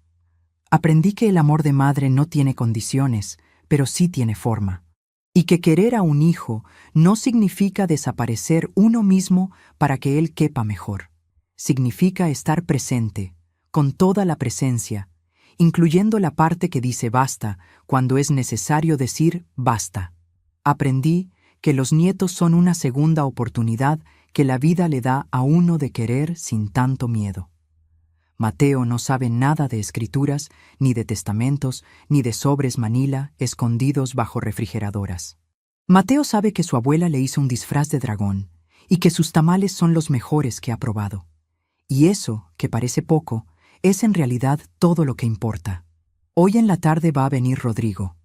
Aprendí que el amor de madre no tiene condiciones, pero sí tiene forma. Y que querer a un hijo no significa desaparecer uno mismo para que él quepa mejor. Significa estar presente, con toda la presencia, incluyendo la parte que dice basta cuando es necesario decir basta. Aprendí que los nietos son una segunda oportunidad que la vida le da a uno de querer sin tanto miedo. Mateo no sabe nada de escrituras, ni de testamentos, ni de sobres Manila escondidos bajo refrigeradoras. Mateo sabe que su abuela le hizo un disfraz de dragón y que sus tamales son los mejores que ha probado. Y eso, que parece poco, es en realidad todo lo que importa. Hoy en la tarde va a venir Rodrigo.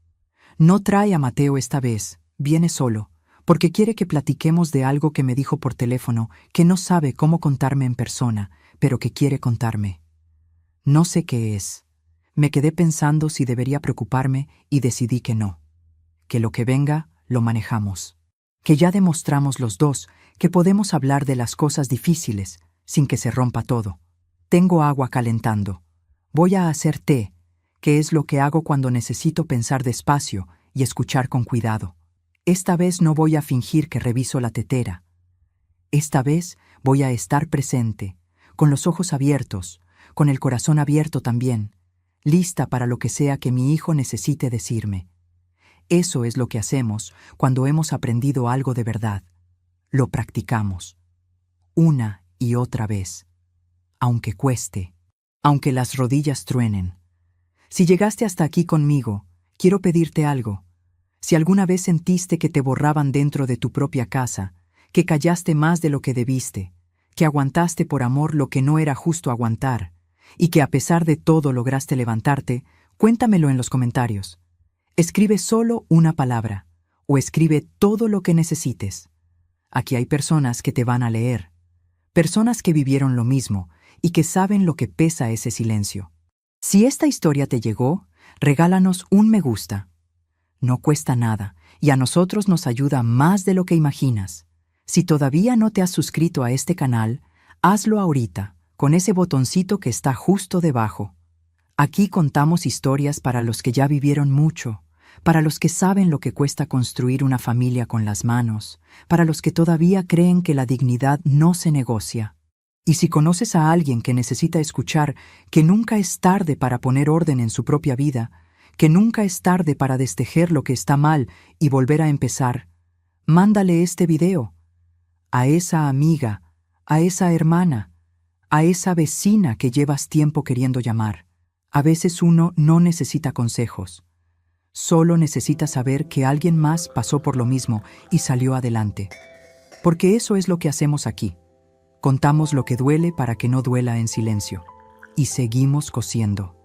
No trae a Mateo esta vez, viene solo, porque quiere que platiquemos de algo que me dijo por teléfono, que no sabe cómo contarme en persona, pero que quiere contarme. No sé qué es. Me quedé pensando si debería preocuparme y decidí que no. Que lo que venga, lo manejamos. Que ya demostramos los dos que podemos hablar de las cosas difíciles sin que se rompa todo. Tengo agua calentando. Voy a hacer té, que es lo que hago cuando necesito pensar despacio y escuchar con cuidado. Esta vez no voy a fingir que reviso la tetera. Esta vez voy a estar presente, con los ojos abiertos, con el corazón abierto también, lista para lo que sea que mi hijo necesite decirme. Eso es lo que hacemos cuando hemos aprendido algo de verdad. Lo practicamos. Una y otra vez. Aunque cueste, aunque las rodillas truenen. Si llegaste hasta aquí conmigo, quiero pedirte algo. Si alguna vez sentiste que te borraban dentro de tu propia casa, que callaste más de lo que debiste, que aguantaste por amor lo que no era justo aguantar, y que a pesar de todo lograste levantarte, cuéntamelo en los comentarios. Escribe solo una palabra, o escribe todo lo que necesites. Aquí hay personas que te van a leer, personas que vivieron lo mismo y que saben lo que pesa ese silencio. Si esta historia te llegó, regálanos un me gusta. No cuesta nada, y a nosotros nos ayuda más de lo que imaginas. Si todavía no te has suscrito a este canal, hazlo ahorita, con ese botoncito que está justo debajo. Aquí contamos historias para los que ya vivieron mucho, para los que saben lo que cuesta construir una familia con las manos, para los que todavía creen que la dignidad no se negocia. Y si conoces a alguien que necesita escuchar que nunca es tarde para poner orden en su propia vida, que nunca es tarde para destejer lo que está mal y volver a empezar, mándale este video. A esa amiga, a esa hermana, a esa vecina que llevas tiempo queriendo llamar. A veces uno no necesita consejos. Solo necesita saber que alguien más pasó por lo mismo y salió adelante. Porque eso es lo que hacemos aquí. Contamos lo que duele para que no duela en silencio. Y seguimos cosiendo.